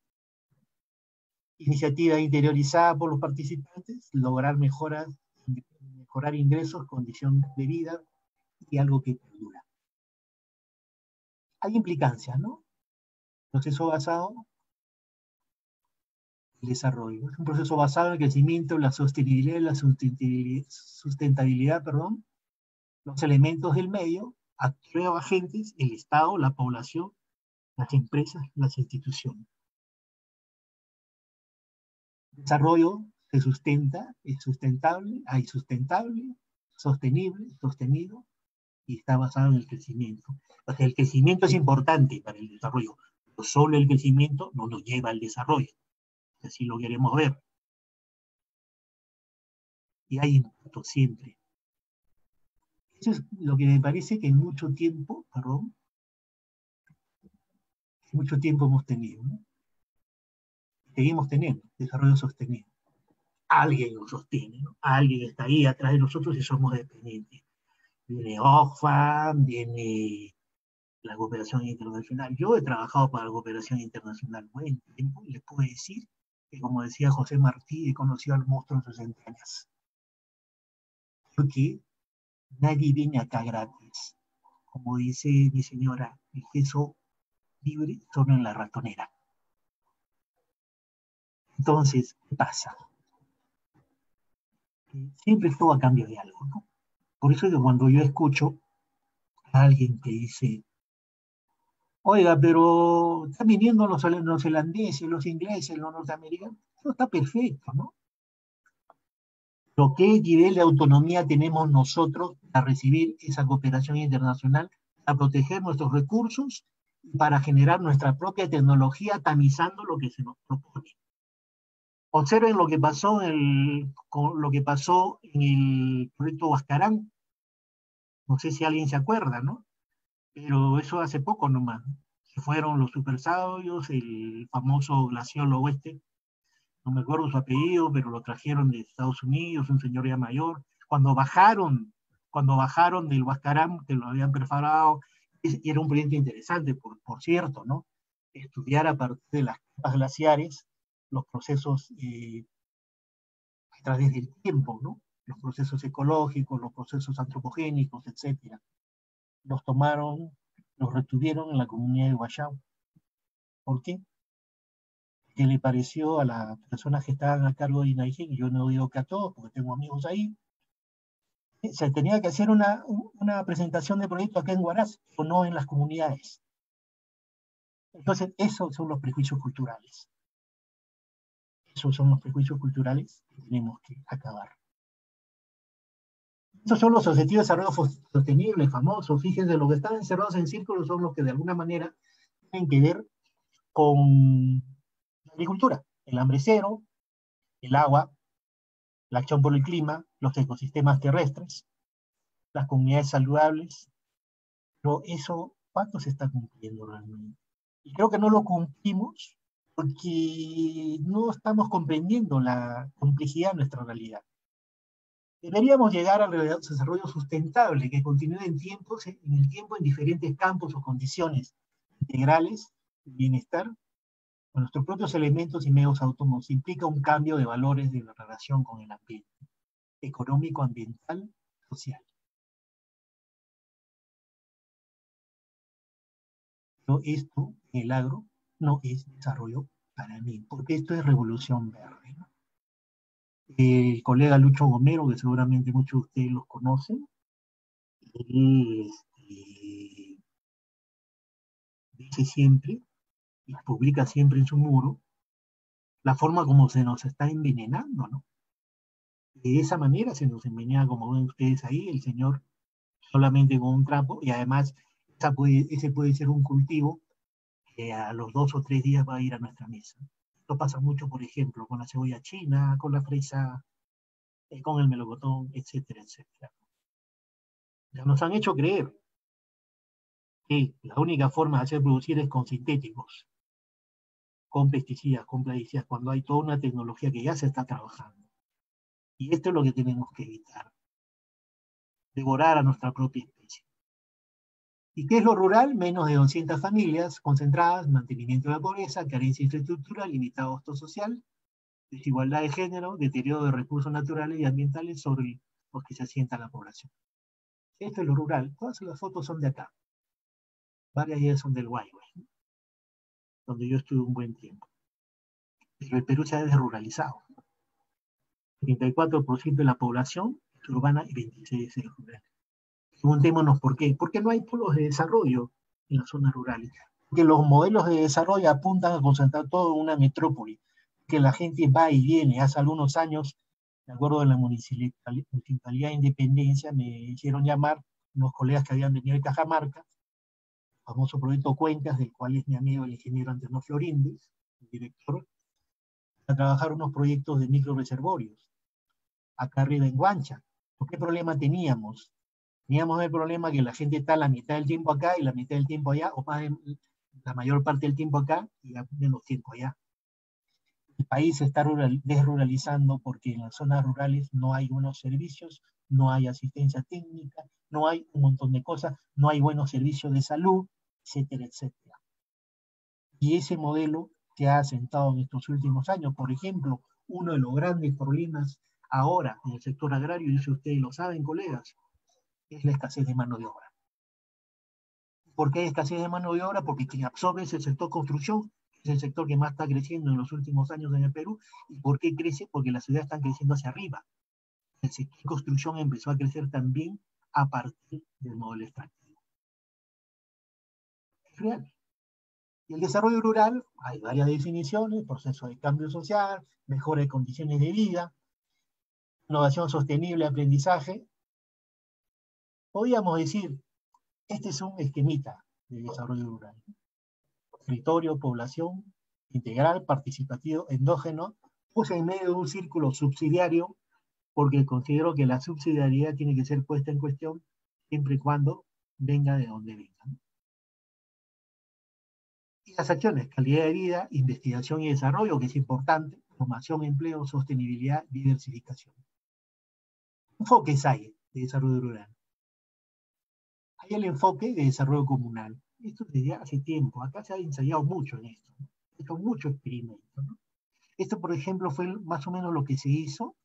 Iniciativa interiorizada por los participantes, lograr mejorar ingresos, condición de vida y algo que perdura. Hay implicancias, ¿no? Proceso basado en el desarrollo. Es un proceso basado en el crecimiento, la sostenibilidad, la sustentabilidad, los elementos del medio, actores o agentes, el Estado, la población, las empresas, las instituciones. El desarrollo se sustenta, es sustentable, hay sustentable, sostenible, sostenido, y está basado en el crecimiento. O sea, el crecimiento es importante para el desarrollo, pero solo el crecimiento no nos lleva al desarrollo, así lo queremos ver. Y hay impacto siempre. Eso es lo que me parece que en mucho tiempo, mucho tiempo hemos tenido, ¿no? Seguimos teniendo desarrollo sostenido. Alguien lo sostiene, ¿no? Alguien está ahí atrás de nosotros y somos dependientes. Viene Oxfam, viene la cooperación internacional. Yo he trabajado para la cooperación internacional buen tiempo y les puedo decir que, como decía José Martí, he conocido al monstruo en sus entrañas. Porque nadie viene acá gratis. Como dice mi señora, el queso libre solo en la ratonera. Entonces, ¿qué pasa? Siempre estuvo a cambio de algo, ¿no? Por eso que cuando yo escucho a alguien que dice, oiga, pero están viniendo los neozelandeses, los ingleses, los norteamericanos, eso está perfecto, ¿no? Pero ¿qué nivel de autonomía tenemos nosotros para recibir esa cooperación internacional, para proteger nuestros recursos y para generar nuestra propia tecnología tamizando lo que se nos propone? Observen lo que pasó en el proyecto Huascarán. No sé si alguien se acuerda, ¿no? Pero eso hace poco nomás. Se fueron los supersabios, el famoso glaciólogo no me acuerdo su apellido, pero lo trajeron de Estados Unidos, un señor ya mayor. Cuando bajaron del Huascarán, que lo habían perforado, y era un proyecto interesante, por cierto, ¿no? Estudiar a partir de las capas glaciares los procesos a través del tiempo, ¿no? Los procesos ecológicos, los procesos antropogénicos, etc. Los tomaron, los retuvieron en la comunidad de Guayao. ¿Por qué? ¿Qué le pareció a las personas que estaban a cargo de INAIGEN? Yo no digo que a todos, porque tengo amigos ahí. Se tenía que hacer una presentación de proyecto acá en Huaraz, o no en las comunidades. Entonces, esos son los prejuicios culturales. Esos son los prejuicios culturales que tenemos que acabar. Estos son los objetivos de desarrollo sostenible, famosos. Fíjense, los que están encerrados en círculos son los que de alguna manera tienen que ver con la agricultura, el hambre cero, el agua, la acción por el clima, los ecosistemas terrestres, las comunidades saludables. Pero eso, ¿cuánto se está cumpliendo realmente? Y creo que no lo cumplimos porque no estamos comprendiendo la complejidad de nuestra realidad. Deberíamos llegar al desarrollo sustentable que continúe en el tiempo en diferentes campos o condiciones integrales de bienestar con nuestros propios elementos y medios autónomos. Implica un cambio de valores de la relación con el ambiente. económico, ambiental, social. Pero esto, en el agro, no es desarrollo para mí, porque esto es revolución verde, ¿no? El colega Lucho Gomero, que seguramente muchos de ustedes los conocen, él dice siempre, y publica siempre en su muro, la forma como se nos está envenenando, ¿no? De esa manera se nos envenena, como ven ustedes ahí, el señor solamente con un trapo, y además ese puede ser un cultivo que a los 2 o 3 días va a ir a nuestra mesa. Esto pasa mucho, por ejemplo, con la cebolla china, con la fresa, con el melocotón, etcétera, etcétera. Ya nos han hecho creer que la única forma de hacer producir es con sintéticos, con pesticidas, con plaguicidas, cuando hay toda una tecnología que ya se está trabajando. Y esto es lo que tenemos que evitar, devorar a nuestra propia especie. ¿Y qué es lo rural? Menos de 200 familias concentradas, mantenimiento de la pobreza, carencia infraestructural, limitado gasto social, desigualdad de género, deterioro de recursos naturales y ambientales sobre los que se asienta la población. Esto es lo rural. Todas las fotos son de acá. Varias de ellas son del Guaygue, donde yo estuve un buen tiempo. Pero el Perú se ha desruralizado. 34% de la población es urbana y 26% es rural. Preguntémonos por qué. Porque no hay polos de desarrollo en las zonas rurales. Porque los modelos de desarrollo apuntan a concentrar todo en una metrópoli. Que la gente va y viene. Hace algunos años, de acuerdo a la Municipalidad de Independencia, me hicieron llamar unos colegas que habían venido de Cajamarca, el famoso proyecto Cuencas, del cual es mi amigo el ingeniero Antonio Floríndez, el director, a trabajar unos proyectos de microreservorios, acá arriba en Guancha. ¿Qué problema teníamos? Teníamos el problema que la gente está la mitad del tiempo acá y la mitad del tiempo allá, o más la mayor parte del tiempo acá y menos tiempo allá. El país se está desruralizando porque en las zonas rurales no hay buenos servicios, no hay asistencia técnica, no hay un montón de cosas, no hay buenos servicios de salud, etcétera, etcétera. Y ese modelo se ha asentado en estos últimos años. Por ejemplo, uno de los grandes problemas ahora en el sector agrario, y eso ustedes lo saben, colegas, es la escasez de mano de obra. ¿Por qué hay escasez de mano de obra? Porque quien absorbe es el sector construcción, es el sector que más está creciendo en los últimos años en el Perú. ¿Y por qué crece? Porque las ciudades están creciendo hacia arriba. El sector construcción empezó a crecer también a partir del modelo extractivo. Es real. Y el desarrollo rural, hay varias definiciones: proceso de cambio social, mejora de condiciones de vida, innovación sostenible, aprendizaje. Podríamos decir, este es un esquemita de desarrollo rural. Territorio, población, integral, participativo, endógeno. Puse en medio de un círculo subsidiario porque considero que la subsidiariedad tiene que ser puesta en cuestión siempre y cuando venga de donde venga. Y las acciones: calidad de vida, investigación y desarrollo, que es importante, formación, empleo, sostenibilidad, diversificación. Enfoques hay de desarrollo rural. Hay el enfoque de desarrollo comunal. Esto desde hace tiempo. Acá se ha ensayado mucho en esto, ¿no? He hecho mucho experimento, ¿no? Esto, por ejemplo, fue más o menos lo que se hizo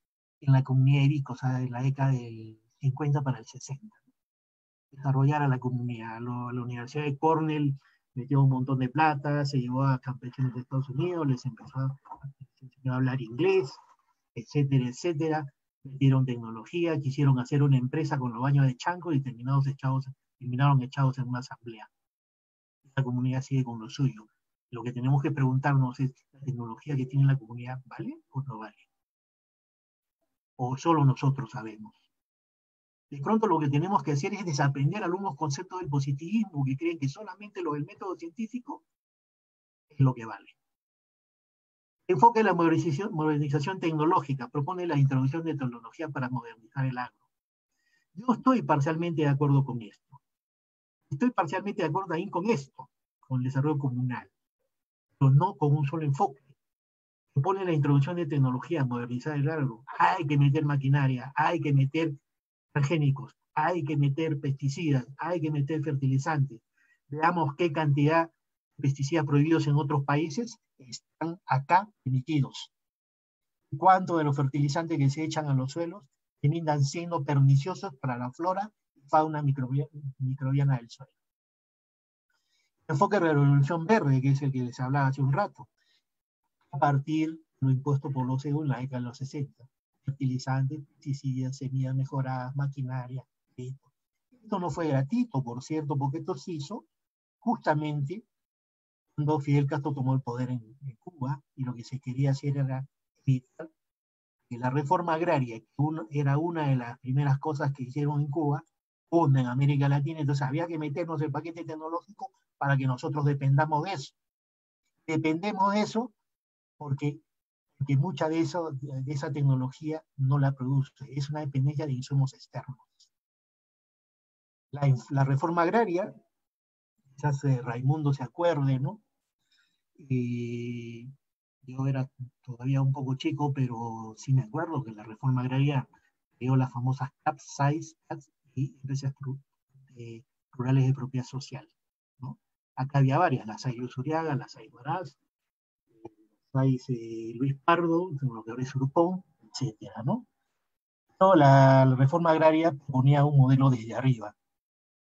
en la comunidad de Iquique, o sea, en la década del 50 para el 60. ¿No? Desarrollar a la comunidad. La Universidad de Cornell metió un montón de plata, se llevó a campeones de Estados Unidos, les enseñó a hablar inglés, etcétera, etcétera. Metieron tecnología, quisieron hacer una empresa con los baños de chango y terminaron echados en una asamblea. La comunidad sigue con lo suyo. Lo que tenemos que preguntarnos es, ¿la tecnología que tiene la comunidad vale o no vale? ¿O solo nosotros sabemos? De pronto lo que tenemos que hacer es desaprender algunos conceptos del positivismo que creen que solamente lo del método científico es lo que vale. Enfoque de la modernización tecnológica. Propone la introducción de tecnología para modernizar el agro. Yo estoy parcialmente de acuerdo con esto. Estoy parcialmente de acuerdo también con esto, con el desarrollo comunal, pero no con un solo enfoque. Propone la introducción de tecnología, modernizar el agro. Hay que meter maquinaria, hay que meter transgénicos, hay que meter pesticidas, hay que meter fertilizantes. Veamos qué cantidad de pesticidas prohibidos en otros países están acá emitidos. ¿Cuánto de los fertilizantes que se echan a los suelos terminan siendo perniciosos para la flora y fauna microbiana del suelo. El enfoque de revolución verde, que es el que les hablaba hace un rato, a partir de lo impuesto por los EU en la década de los 60. Fertilizantes, pesticidas, semillas mejoradas, maquinaria. Esto no fue gratuito, por cierto, porque esto se hizo justamente cuando Fidel Castro tomó el poder en Cuba, y lo que se quería hacer era evitar que la reforma agraria, que era una de las primeras cosas que hicieron en Cuba, en América Latina, entonces había que meternos el paquete tecnológico para que nosotros dependamos de eso. Dependemos de eso porque mucha de esa tecnología no la produce, es una dependencia de insumos externos. La reforma agraria, quizás Raimundo se acuerde, ¿no? Yo era todavía un poco chico, pero sí me acuerdo que la reforma agraria creó las famosas CAPS y empresas rurales de propiedad social, ¿no? Acá había varias, las hay Uriaga, las hay Huaraz, las hay Luis Pardo, lo que ahora es Urupón, etcétera, ¿no? No, la reforma agraria proponía un modelo desde arriba,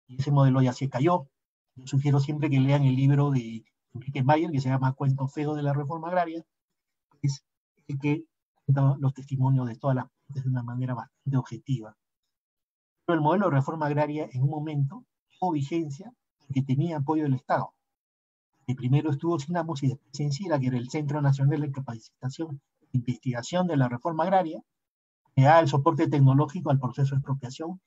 y ese modelo ya se cayó. Yo sugiero siempre que lean el libro de Enrique Mayer, que se llama Cuento Feo de la Reforma Agraria, que es el que cuenta los testimonios de todas las partes de una manera bastante objetiva. Pero el modelo de reforma agraria en un momento tuvo vigencia porque tenía apoyo del Estado. El primero estuvo Sinamos y después Censira, que era el Centro Nacional de Capacitación e Investigación de la Reforma Agraria, que da el soporte tecnológico al proceso de expropiación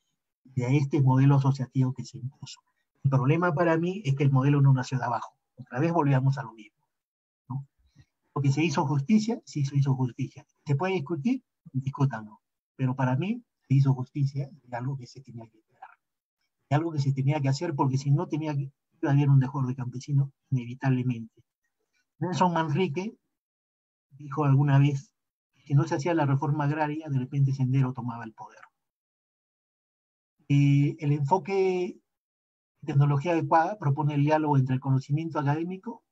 y a este modelo asociativo que se impuso. El problema para mí es que el modelo no nació de abajo. Otra vez volvíamos a lo mismo, ¿no? Porque se hizo justicia, sí se hizo justicia. ¿Se puede discutir? Discútanlo. Pero para mí se hizo justicia de algo que se tenía que esperar. De algo que se tenía que hacer porque si no iba a haber un desborde campesino inevitablemente. Nelson Manrique dijo alguna vez que si no se hacía la reforma agraria, de repente Sendero tomaba el poder. El enfoque de tecnología adecuada propone el diálogo entre el conocimiento académico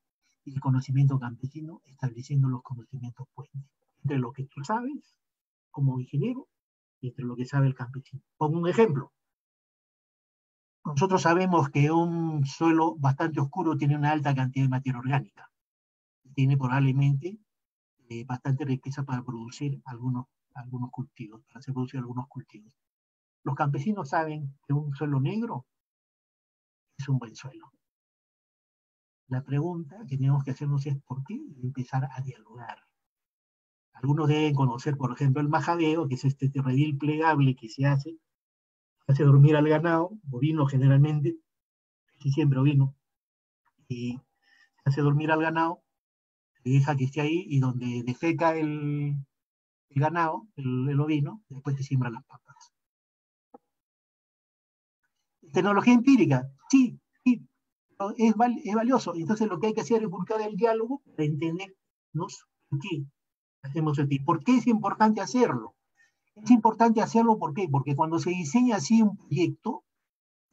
y el conocimiento campesino, estableciendo los conocimientos puentes entre lo que tú sabes como ingeniero y entre lo que sabe el campesino. Pongo un ejemplo. Nosotros sabemos que un suelo bastante oscuro tiene una alta cantidad de materia orgánica. Tiene probablemente bastante riqueza para producir algunos cultivos, para hacer producir algunos cultivos. Los campesinos saben que un suelo negro es un buen suelo. La pregunta que tenemos que hacernos es ¿por qué? Y empezar a dialogar. Algunos deben conocer, por ejemplo, el majadeo, que es este redil plegable que se hace dormir al ganado, bovino generalmente, casi siempre ovino, y se hace dormir al ganado, se deja que esté ahí, y donde defeca el ganado, el ovino, después se siembran las papas. Tecnología empírica, sí, es valioso. Entonces lo que hay que hacer es buscar el diálogo para entendernos por qué hacemos esto. ¿Por qué es importante hacerlo? Es importante hacerlo, ¿por qué? Porque cuando se diseña así un proyecto,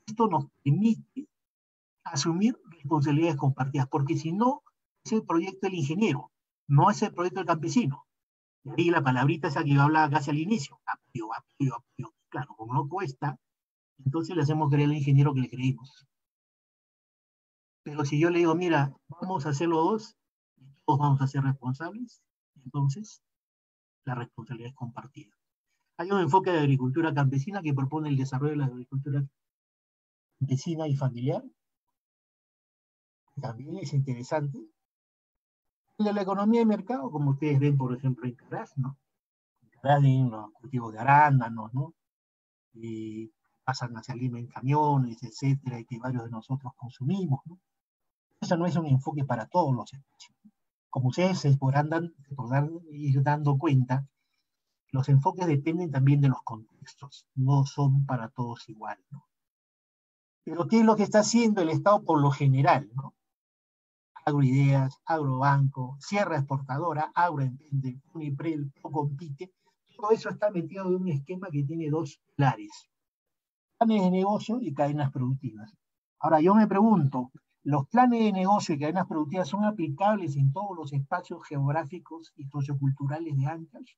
esto nos permite asumir responsabilidades compartidas, porque si no, es el proyecto del ingeniero, no es el proyecto del campesino. Y ahí la palabrita esa que yo hablaba casi al inicio, apoyo. Claro, como no cuesta, entonces le hacemos creer al ingeniero que le creímos. Pero si yo le digo, mira, vamos a hacerlo dos, y todos vamos a ser responsables, entonces la responsabilidad es compartida. Hay un enfoque de agricultura campesina que propone el desarrollo de la agricultura campesina y familiar, que también es interesante. El de la economía de mercado, como ustedes ven, por ejemplo, en Caraz, ¿no? En Caraz tienen los cultivos de arándanos, ¿no? Y pasan hacia Lima en camiones, etcétera, y que varios de nosotros consumimos, ¿no? Eso no es un enfoque para todos los espacios. Como ustedes se podrán ir dando cuenta, los enfoques dependen también de los contextos, no son para todos igual, ¿no? Pero ¿qué es lo que está haciendo el Estado por lo general, ¿no? Agroideas, Agrobanco, Sierra Exportadora, Agroemprende, Uniprel, Compite, todo eso está metido en un esquema que tiene dos pilares: planes de negocio y cadenas productivas. Ahora, yo me pregunto, ¿los planes de negocio y cadenas productivas son aplicables en todos los espacios geográficos y socioculturales de Ancash?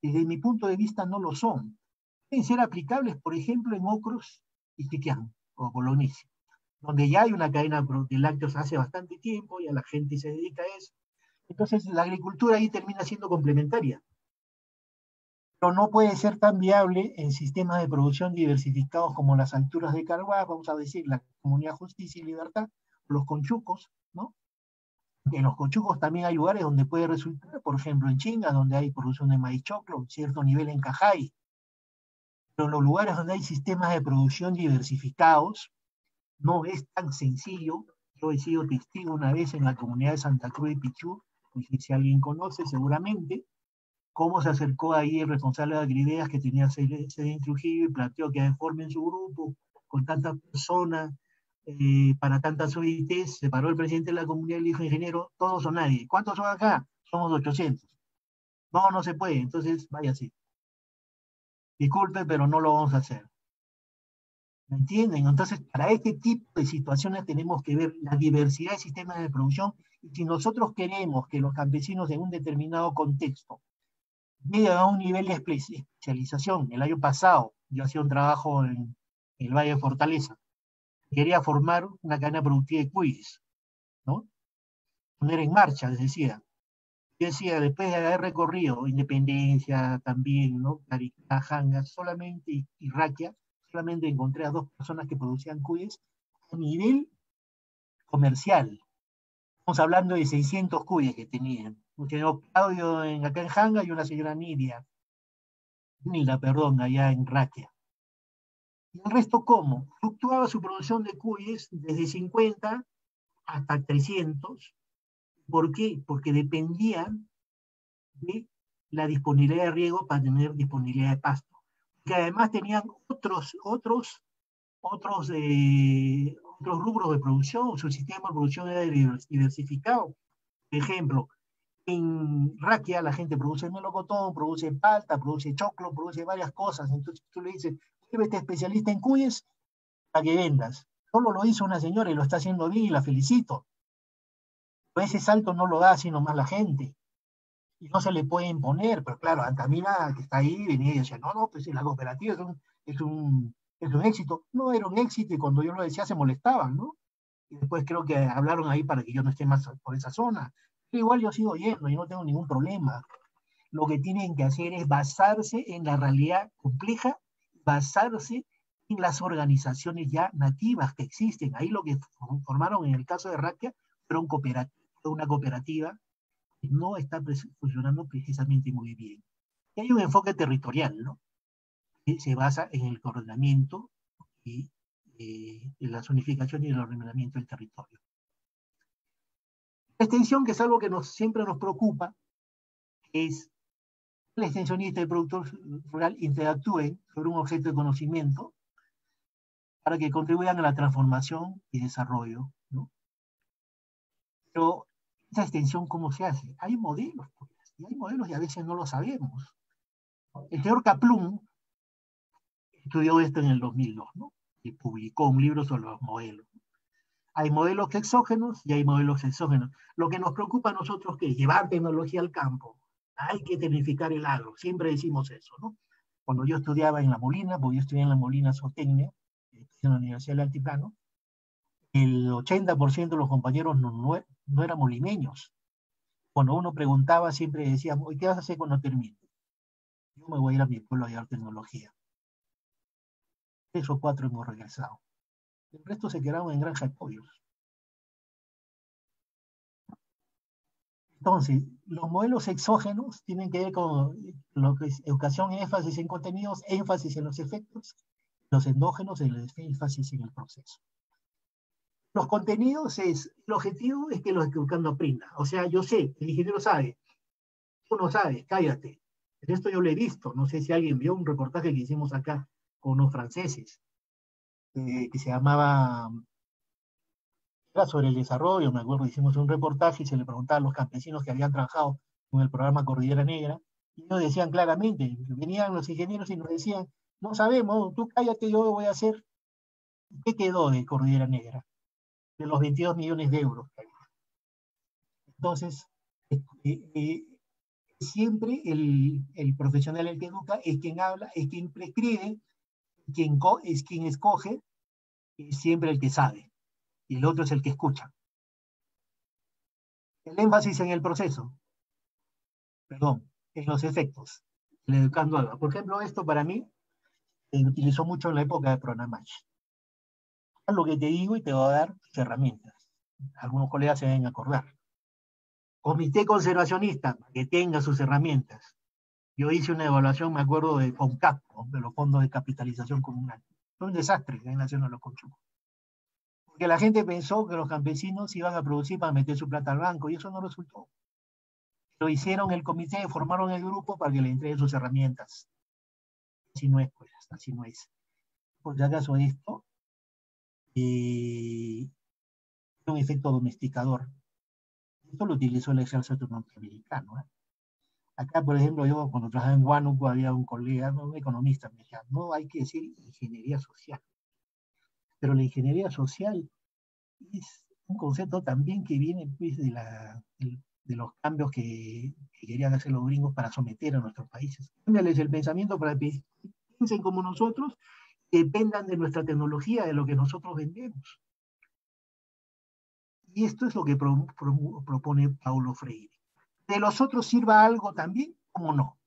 Desde mi punto de vista no lo son. pueden ser aplicables, por ejemplo, en Ocros y Quiquén, o Bolognesi, donde ya hay una cadena de lácteos hace bastante tiempo, y a la gente se dedica a eso. Entonces, la agricultura ahí termina siendo complementaria. Pero no puede ser tan viable en sistemas de producción diversificados como las alturas de Carhuaz, vamos a decir, la Comunidad Justicia y Libertad, los conchucos, ¿no? En los conchucos también hay lugares donde puede resultar, por ejemplo, en Chinga, donde hay producción de maíz choclo, cierto nivel en Cajay, pero en los lugares donde hay sistemas de producción diversificados, no es tan sencillo. Yo he sido testigo una vez en la comunidad de Santa Cruz de Pichú, no sé si alguien conoce seguramente, cómo se acercó ahí el responsable de Agrideas que tenía sede en Trujillo y planteó que formen su grupo con tantas personas, para tantas OITs, se paró el presidente de la comunidad y le dijo, ingeniero, todos o nadie. ¿Cuántos son acá? Somos 800. No, no se puede, entonces váyase. Disculpe, pero no lo vamos a hacer. ¿Me entienden? Entonces, para este tipo de situaciones tenemos que ver la diversidad de sistemas de producción, y si nosotros queremos que los campesinos en un determinado contexto lleguen a un nivel de especialización. El año pasado yo hacía un trabajo en el Valle de Fortaleza. Quería formar una cadena productiva de cuis, ¿no? Poner en marcha, les decía. Yo decía, después de haber recorrido Independencia también, ¿no? Taricá, Janga, solamente, y Raquia, solamente encontré a 2 personas que producían cuyes a nivel comercial. Estamos hablando de 600 cuyes que tenían. Un señor Claudio acá en Janga y una señora Nilda, perdón, allá en Raquia. ¿Y el resto cómo? Fluctuaba su producción de cuyes desde 50 hasta 300. ¿Por qué? Porque dependían de la disponibilidad de riego para tener disponibilidad de pasto. Que además tenían otros rubros de producción, su sistema de producción era diversificado. Por ejemplo, en Raquia la gente produce melocotón, produce palta, produce choclo, produce varias cosas. Entonces tú le dices, vuélvete especialista en cuyes para que vendas. Solo lo hizo una señora y lo está haciendo bien y la felicito. Pero ese salto no lo da así nomás la gente. Y no se le puede imponer, pero claro, Antamina, que está ahí, venía y decía, no, no, pues la cooperativa es un éxito. No era un éxito, y cuando yo lo decía se molestaban, ¿no? Y después creo que hablaron ahí para que yo no esté más por esa zona. Pero igual yo sigo yendo y no tengo ningún problema. Lo que tienen que hacer es basarse en la realidad compleja, basarse en las organizaciones ya nativas que existen. Ahí lo que formaron en el caso de Raquia fueron una cooperativa que no está funcionando precisamente muy bien. Y hay un enfoque territorial, ¿no? Que se basa en el coordinamiento y en la zonificación y el ordenamiento del territorio. La extensión, que es algo que siempre nos preocupa, es el extensionista y el productor rural interactúen sobre un objeto de conocimiento para que contribuyan a la transformación y desarrollo, ¿no? Pero esa extensión, ¿cómo se hace? Hay modelos, pues, y hay modelos y a veces no lo sabemos. El señor Kaplun estudió esto en el 2002, ¿no? Y publicó un libro sobre los modelos. Hay modelos exógenos y hay modelos exógenos. Lo que nos preocupa a nosotros es llevar tecnología al campo. Hay que tecnificar el agro. Siempre decimos eso, ¿no? Cuando yo estudiaba en La Molina, porque yo estudié en La Molina Zootecnia, en la Universidad del Altiplano, el 80% de los compañeros no éramos limeños. Cuando uno preguntaba, siempre decíamos, ¿qué vas a hacer cuando termine? Yo me voy a ir a mi pueblo a llevar tecnología. 3 o 4 hemos regresado. El resto se quedaron en granja de pollos. Entonces, los modelos exógenos tienen que ver con lo que es educación, énfasis en contenidos, énfasis en los efectos; los endógenos, el énfasis en el proceso. Los contenidos el objetivo es que los educando aprendan. O sea, yo sé, el ingeniero sabe, tú no sabes, cállate. Esto yo lo he visto. No sé si alguien vio un reportaje que hicimos acá con unos franceses, que se llamaba, era sobre el desarrollo. Me acuerdo, hicimos un reportaje y se le preguntaba a los campesinos que habían trabajado con el programa Cordillera Negra, y ellos decían claramente, venían los ingenieros y nos decían, no sabemos, tú cállate, yo lo voy a hacer. ¿Qué quedó de Cordillera Negra? De los 22 millones de euros. Entonces, Siempre el profesional, el que educa, es quien habla, es quien prescribe, es quien escoge, es siempre el que sabe, y el otro es el que escucha. El énfasis en el proceso, perdón, en los efectos. El educando habla. Por ejemplo, esto para mí se utilizó mucho en la época de Pronamach. Haz lo que te digo y te voy a dar tus herramientas. Algunos colegas se deben acordar. Comité conservacionista, para que tenga sus herramientas. Yo hice una evaluación, me acuerdo, de FONCAP, de los fondos de capitalización comunal. Fue un desastre en Nación de los Conchugos. Porque la gente pensó que los campesinos iban a producir para meter su plata al banco, y eso no resultó. Lo hicieron el comité, formaron el grupo para que le entreguen sus herramientas. Así no es, pues, así no es. Por si acaso esto, es un efecto domesticador. Esto lo utilizó el ejército norteamericano. Acá, por ejemplo, yo cuando trabajaba en Huánuco había un colega, un economista, me decía, no hay que decir ingeniería social. Pero la ingeniería social es un concepto también que viene pues, de los cambios que querían hacer los gringos para someter a nuestros países. Cámbiales el pensamiento para que piensen como nosotros, que dependan de nuestra tecnología, de lo que nosotros vendemos. Y esto es lo que propone Paulo Freire. ¿De los otros sirva algo también? ¿Cómo no?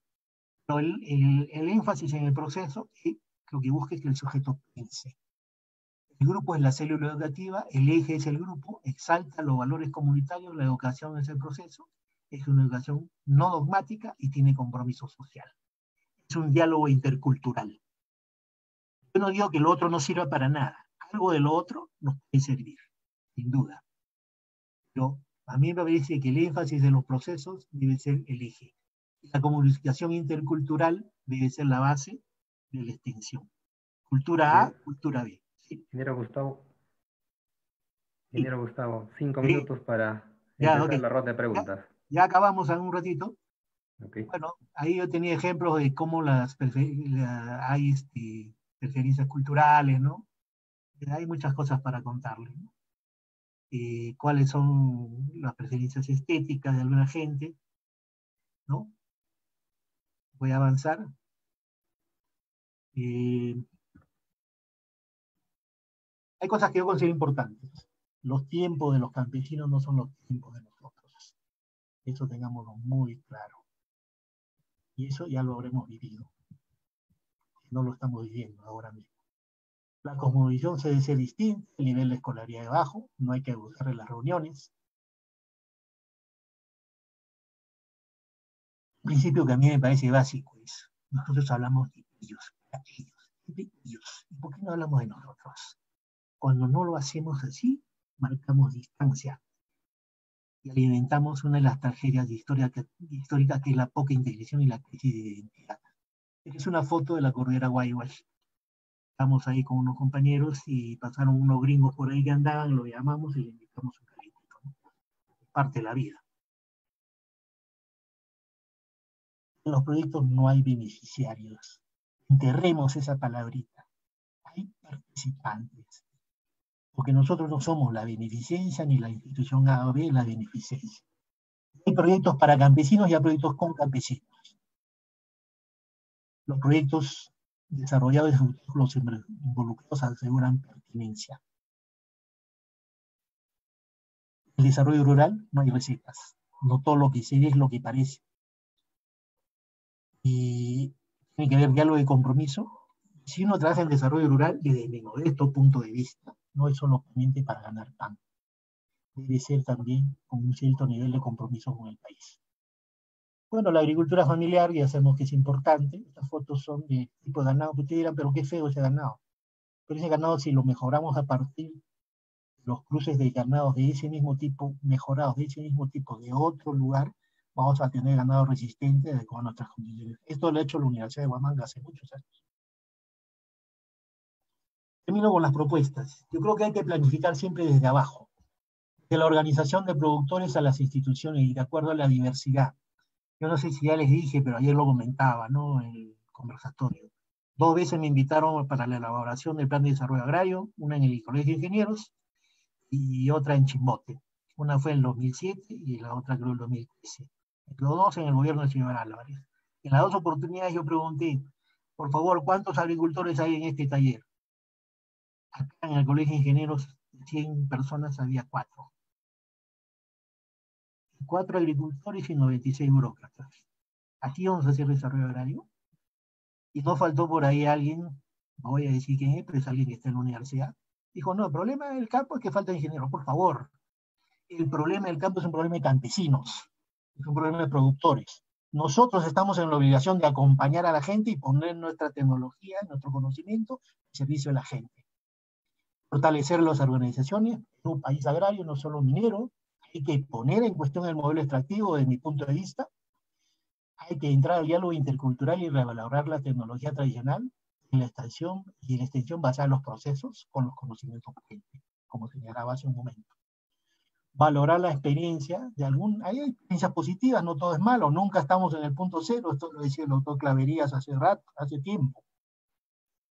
Pero el énfasis en el proceso lo que busca es que el sujeto piense. El grupo es la célula educativa, el eje es el grupo, exalta los valores comunitarios, la educación es el proceso, es una educación no dogmática y tiene compromiso social. Es un diálogo intercultural. Yo no digo que lo otro no sirva para nada, algo de lo otro nos puede servir, sin duda. Pero a mí me parece que el énfasis de los procesos debe ser el eje. La comunicación intercultural debe ser la base de la extensión. Cultura A, cultura B. ¿Sí? Ingeniero Gustavo, Sí. 5 minutos para Ya, ok. empezar la ronda de preguntas. Ya acabamos en un ratito. Okay. Bueno, ahí yo tenía ejemplos de cómo hay preferencias culturales, ¿no? Hay muchas cosas para contarles, ¿no? Cuáles son las preferencias estéticas de alguna gente, ¿no? Voy a avanzar. Hay cosas que yo considero importantes. Los tiempos de los campesinos no son los tiempos de nosotros. Eso tengámoslo muy claro. Y eso ya lo habremos vivido. No lo estamos viviendo ahora mismo. La cosmovisión se debe ser distinta, el nivel de escolaridad es bajo, no hay que abusar de las reuniones. Un principio que a mí me parece básico es, nosotros hablamos de ellos, de ellos. ¿Y por qué no hablamos de nosotros? Cuando no lo hacemos así, marcamos distancia y alimentamos una de las tragedias históricas que es la poca integración y la crisis de identidad. Es una foto de la cordillera Guaywash. Estamos ahí con unos compañeros y pasaron unos gringos por ahí que andaban, lo llamamos y le invitamos un cariño, ¿no? Parte de la vida. En los proyectos no hay beneficiarios. Enterremos esa palabrita. Hay participantes. Porque nosotros no somos la beneficencia ni la institución A o B, la beneficencia. Hay proyectos para campesinos y hay proyectos con campesinos. Los proyectos desarrollados y los involucrados aseguran pertinencia. El desarrollo rural no hay recetas. No todo lo que se ve es lo que parece. Y tiene que haber diálogo de compromiso. Si uno trabaja en desarrollo rural, desde mi modesto punto de vista, no es solamente para ganar pan. Debe ser también con un cierto nivel de compromiso con el país. Bueno, la agricultura familiar ya sabemos que es importante. Estas fotos son de tipo de ganado. Ustedes dirán, pero qué feo ese ganado. Pero ese ganado, si lo mejoramos a partir de los cruces de ganados de ese mismo tipo, mejorados de ese mismo tipo de otro lugar, vamos a tener ganado resistente con nuestras condiciones. Esto lo ha hecho la Universidad de Huamanga hace muchos años. Termino con las propuestas. Yo creo que hay que planificar siempre desde abajo, de la organización de productores a las instituciones y de acuerdo a la diversidad. Yo no sé si ya les dije, pero ayer lo comentaba, ¿no? En el conversatorio. 2 veces me invitaron para la elaboración del plan de desarrollo agrario, una en el Colegio de Ingenieros y otra en Chimbote. Una fue en el 2007 y la otra creo en el 2013. los dos en el gobierno del señor Álvarez. En las dos oportunidades yo pregunté, por favor, ¿cuántos agricultores hay en este taller? Acá en el Colegio de Ingenieros, 100 personas, había cuatro. Cuatro agricultores y 96 burócratas. ¿Aquí vamos a hacer desarrollo agrario? Y no faltó por ahí alguien, no voy a decir quién es, pero es alguien que está en la universidad. Dijo, no, el problema del campo es que falta ingenieros, por favor. El problema del campo es un problema de campesinos, es un problema de productores. Nosotros estamos en la obligación de acompañar a la gente y poner nuestra tecnología, nuestro conocimiento al servicio de la gente. Fortalecer las organizaciones en un país agrario, no solo minero. Hay que poner en cuestión el modelo extractivo desde mi punto de vista. Hay que entrar al diálogo intercultural y revalorar la tecnología tradicional en la extensión basada en los procesos con los conocimientos gente, como señalaba hace un momento. Valorar la experiencia de hay experiencias positivas, no todo es malo, nunca estamos en el punto cero, esto lo decía el doctor Claverías hace tiempo.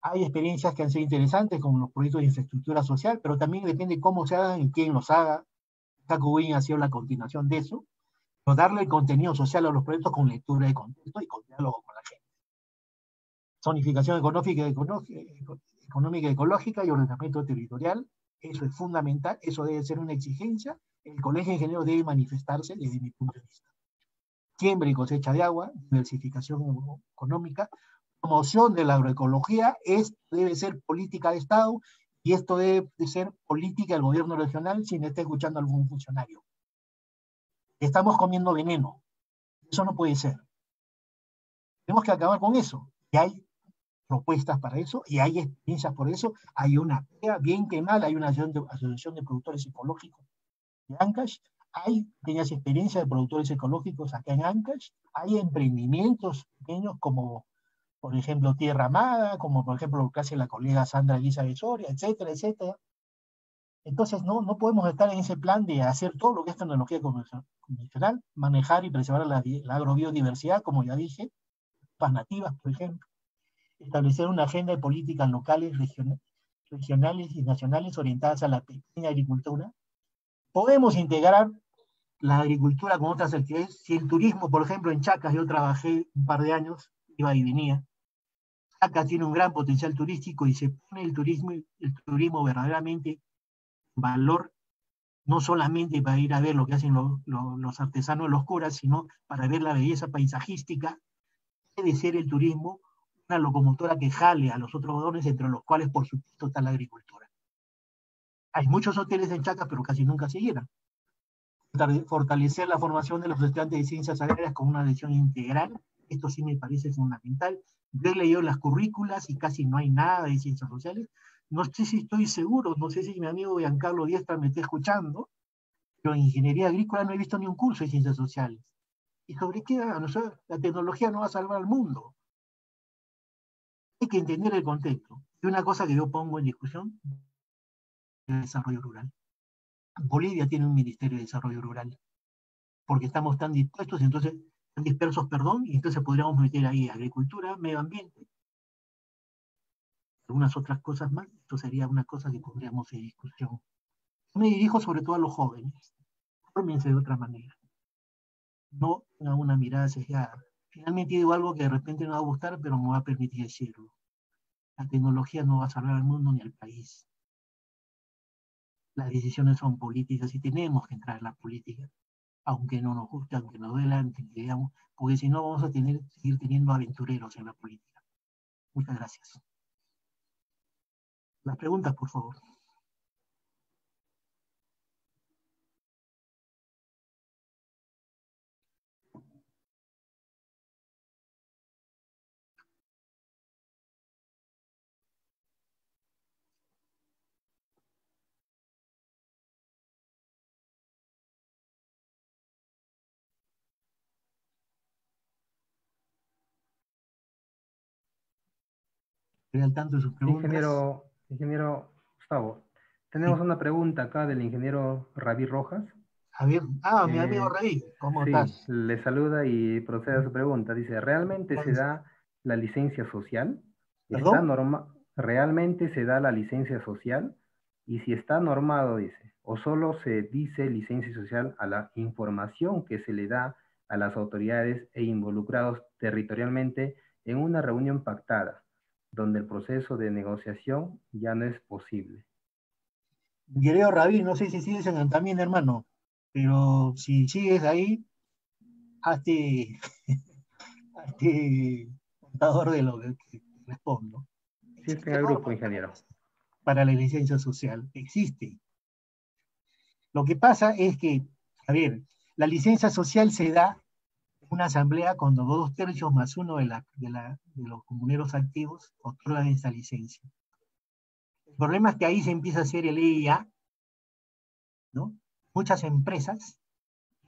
Hay experiencias que han sido interesantes, como los proyectos de infraestructura social, pero también depende cómo se hagan y quién los haga. Takuwin ha sido la continuación de eso, pero darle el contenido social a los proyectos con lectura de contexto y con diálogo con la gente. Zonificación económica, ecológica y ordenamiento territorial, eso es fundamental, eso debe ser una exigencia. El Colegio de Ingenieros debe manifestarse desde mi punto de vista. Siembra y cosecha de agua, diversificación económica, promoción de la agroecología, esto debe ser política de Estado y esto debe ser política del gobierno regional si me está escuchando algún funcionario. Estamos comiendo veneno, eso no puede ser. Tenemos que acabar con eso. Y hay propuestas para eso y hay experiencias por eso. Hay una PEA, bien que mal, hay una asociación de productores ecológicos de Ancash, hay pequeñas experiencias de productores ecológicos acá en Ancash, hay emprendimientos pequeños como, por ejemplo, Tierra Amada, como por ejemplo lo que hace la colega Sandra Guisa de Soria, etcétera, etcétera. Entonces no podemos estar en ese plan de hacer todo lo que es tecnología convencional, manejar y preservar la agrobiodiversidad, como ya dije, las nativas, por ejemplo, establecer una agenda de políticas locales, regionales y nacionales orientadas a la pequeña agricultura. Podemos integrar la agricultura con otras actividades. Si el turismo, por ejemplo, en Chacas, yo trabajé un par de años, iba y venía. Chacas tiene un gran potencial turístico y se pone el turismo verdaderamente en valor, no solamente para ir a ver lo que hacen los artesanos, los curas, sino para ver la belleza paisajística. Debe ser el turismo una locomotora que jale a los otros dones, entre los cuales, por supuesto, está la agricultura. Hay muchos hoteles en Chacas, pero casi nunca se llenan. Fortalecer la formación de los estudiantes de ciencias agrarias con una lección integral, esto sí me parece fundamental. Yo he leído las currículas y casi no hay nada de ciencias sociales. No sé si estoy seguro, no sé si mi amigo Giancarlo Diestra me está escuchando, pero en ingeniería agrícola no he visto ni un curso de ciencias sociales. ¿Y sobre qué? No sé, la tecnología no va a salvar al mundo. Hay que entender el contexto. Y una cosa que yo pongo en discusión es el desarrollo rural. Bolivia tiene un Ministerio de Desarrollo Rural, porque estamos tan dispuestos, entonces, tan dispersos, perdón, y entonces podríamos meter ahí agricultura, medio ambiente, algunas otras cosas más. Esto sería una cosa que pondríamos en discusión. Me dirijo sobre todo a los jóvenes. Fórmense de otra manera. No tengan una mirada sesgada. Finalmente digo algo que de repente no va a gustar, pero me va a permitir decirlo. La tecnología no va a salvar al mundo ni al país. Las decisiones son políticas y tenemos que entrar en la política, aunque no nos guste, aunque nos duela, digamos, porque si no vamos a seguir teniendo aventureros en la política. Muchas gracias. Las preguntas, por favor. Estoy al tanto de sus preguntas. Ingeniero Gustavo, tenemos Sí. una pregunta acá del ingeniero Rabí Rojas. A ver, mi amigo Rey, ¿cómo Sí, estás? le saluda y procede a su pregunta. Dice, ¿realmente se da la licencia social? ¿Perdón? ¿Realmente se da la licencia social? Y si está normado, dice, o solo se dice licencia social a la información que se le da a las autoridades e involucrados territorialmente en una reunión pactada, donde el proceso de negociación ya no es posible. Querido Rabí, no sé si sigues en también, hermano, pero si sigues ahí, hazte, hazte contador de lo que respondo. Sí, está en Existe el grupo, norma ingeniero. para la licencia social, existe. Lo que pasa es que, a ver, la licencia social se da en una asamblea cuando 2/3 más uno de los comuneros activos otorgan esa licencia. El problema es que ahí se empieza a hacer el EIA, ¿no? Muchas empresas,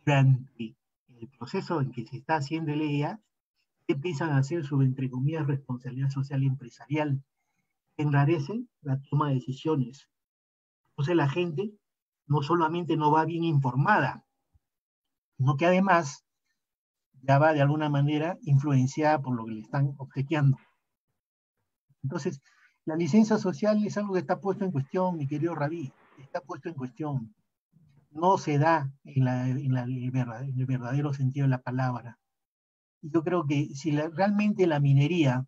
durante el proceso en que se está haciendo el EIA, empiezan a hacer su, entre comillas, responsabilidad social y empresarial. Enrarece la toma de decisiones. Entonces la gente no solamente no va bien informada, sino que además ya va de alguna manera influenciada por lo que le están obsequiando. Entonces, la licencia social es algo que está puesto en cuestión, mi querido Rabí, está puesto en cuestión. No se da en el verdadero sentido de la palabra. Y yo creo que si realmente la minería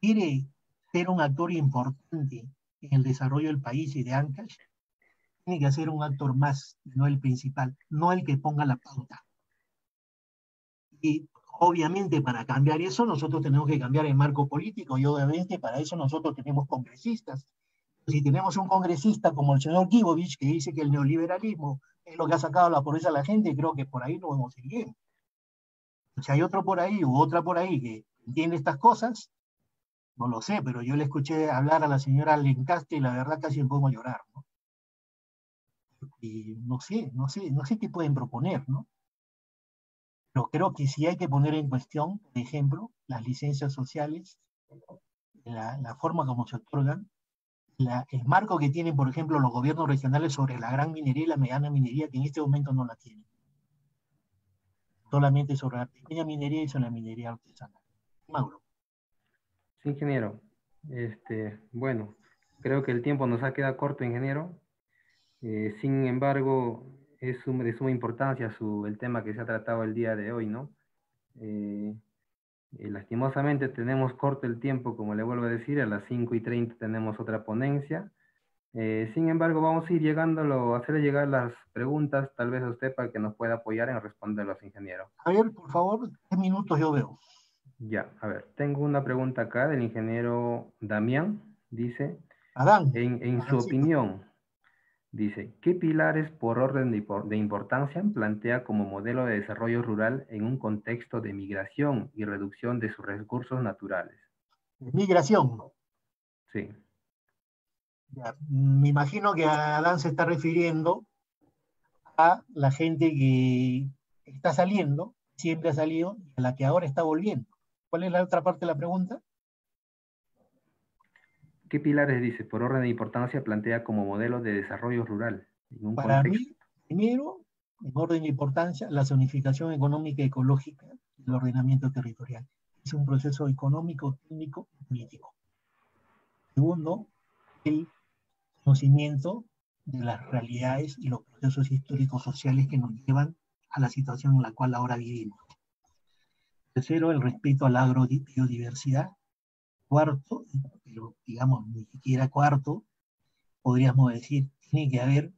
quiere ser un actor importante en el desarrollo del país y de Ancash, tiene que ser un actor más, no el principal, no el que ponga la pauta. Y obviamente para cambiar eso nosotros tenemos que cambiar el marco político y obviamente para eso nosotros tenemos congresistas. Si tenemos un congresista como el señor Kivovich que dice que el neoliberalismo es lo que ha sacado la pobreza a la gente, creo que por ahí no vamos a ir bien. Si hay otro por ahí u otra por ahí que entiende estas cosas, no lo sé, pero yo le escuché hablar a la señora Lencastre y la verdad casi me pongo a llorar, ¿no? Y no sé qué pueden proponer, ¿no? Pero creo que sí hay que poner en cuestión, por ejemplo, las licencias sociales, la forma como se otorgan, el marco que tienen, por ejemplo, los gobiernos regionales sobre la gran minería y la mediana minería, que en este momento no la tienen. Solamente sobre la pequeña minería y sobre la minería artesanal. Mauro. Sí, ingeniero. Bueno, creo que el tiempo nos ha quedado corto, ingeniero. Sin embargo, es de suma importancia el tema que se ha tratado el día de hoy, ¿no? Eh, Lastimosamente tenemos corto el tiempo, como le vuelvo a decir, a las 5:30 tenemos otra ponencia. Sin embargo, vamos a ir hacerle llegar las preguntas, tal vez a usted, para que nos pueda apoyar en responderlos, ingeniero. A ver, por favor, 10 minutos yo veo. Ya, a ver, tengo una pregunta acá del ingeniero Damián. Dice, Adán, en su Adancito. opinión, dice, ¿qué pilares por orden de importancia plantea como modelo de desarrollo rural en un contexto de migración y reducción de sus recursos naturales? Migración. Sí, Ya, me imagino que Adán se está refiriendo a la gente que está saliendo, siempre ha salido, y a la que ahora está volviendo. ¿Cuál es la otra parte de la pregunta? ¿qué pilares, dice, por orden de importancia plantea como modelo de desarrollo rural en un Para contexto? mí, primero, en orden de importancia, la zonificación económica y ecológica del ordenamiento territorial. Es un proceso económico, técnico y político. Segundo, el conocimiento de las realidades y los procesos históricos sociales que nos llevan a la situación en la cual ahora vivimos. Tercero, el respeto a la agrobiodiversidad. Cuarto, pero digamos ni siquiera cuarto, podríamos decir, tiene que haber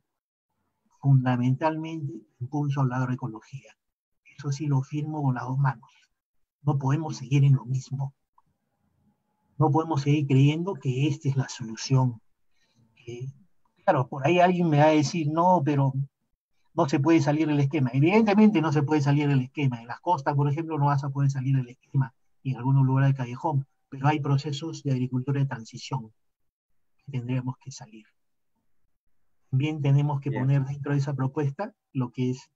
fundamentalmente impulso a la agroecología. Eso sí lo firmo con las dos manos. No podemos seguir en lo mismo. No podemos seguir creyendo que esta es la solución. Eh, claro, por ahí alguien me va a decir, no, pero no se puede salir del esquema. Evidentemente no se puede salir del esquema. En las costas, por ejemplo, no vas a poder salir del esquema y en algunos lugares de callejón, pero hay procesos de agricultura de transición que tendríamos que salir. También tenemos que Bien, poner dentro de esa propuesta lo que es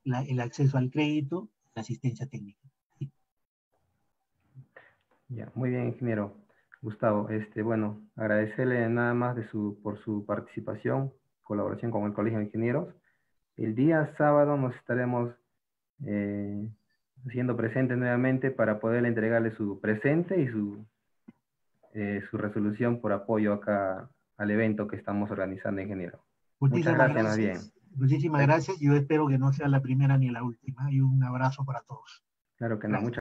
el acceso al crédito, la asistencia técnica. ¿Sí? ya, muy bien, ingeniero Gustavo. Bueno, agradecerle nada más por su participación, colaboración con el Colegio de Ingenieros. El día sábado nos estaremos eh, siendo presentes nuevamente para poder entregarle su presente y su resolución por apoyo acá al evento que estamos organizando, ingeniero. Muchas Muchísimas gracias, más bien. gracias. Muchísimas gracias. Yo espero que no sea la primera ni la última. Y un abrazo para todos. Claro que no, Gracias. muchas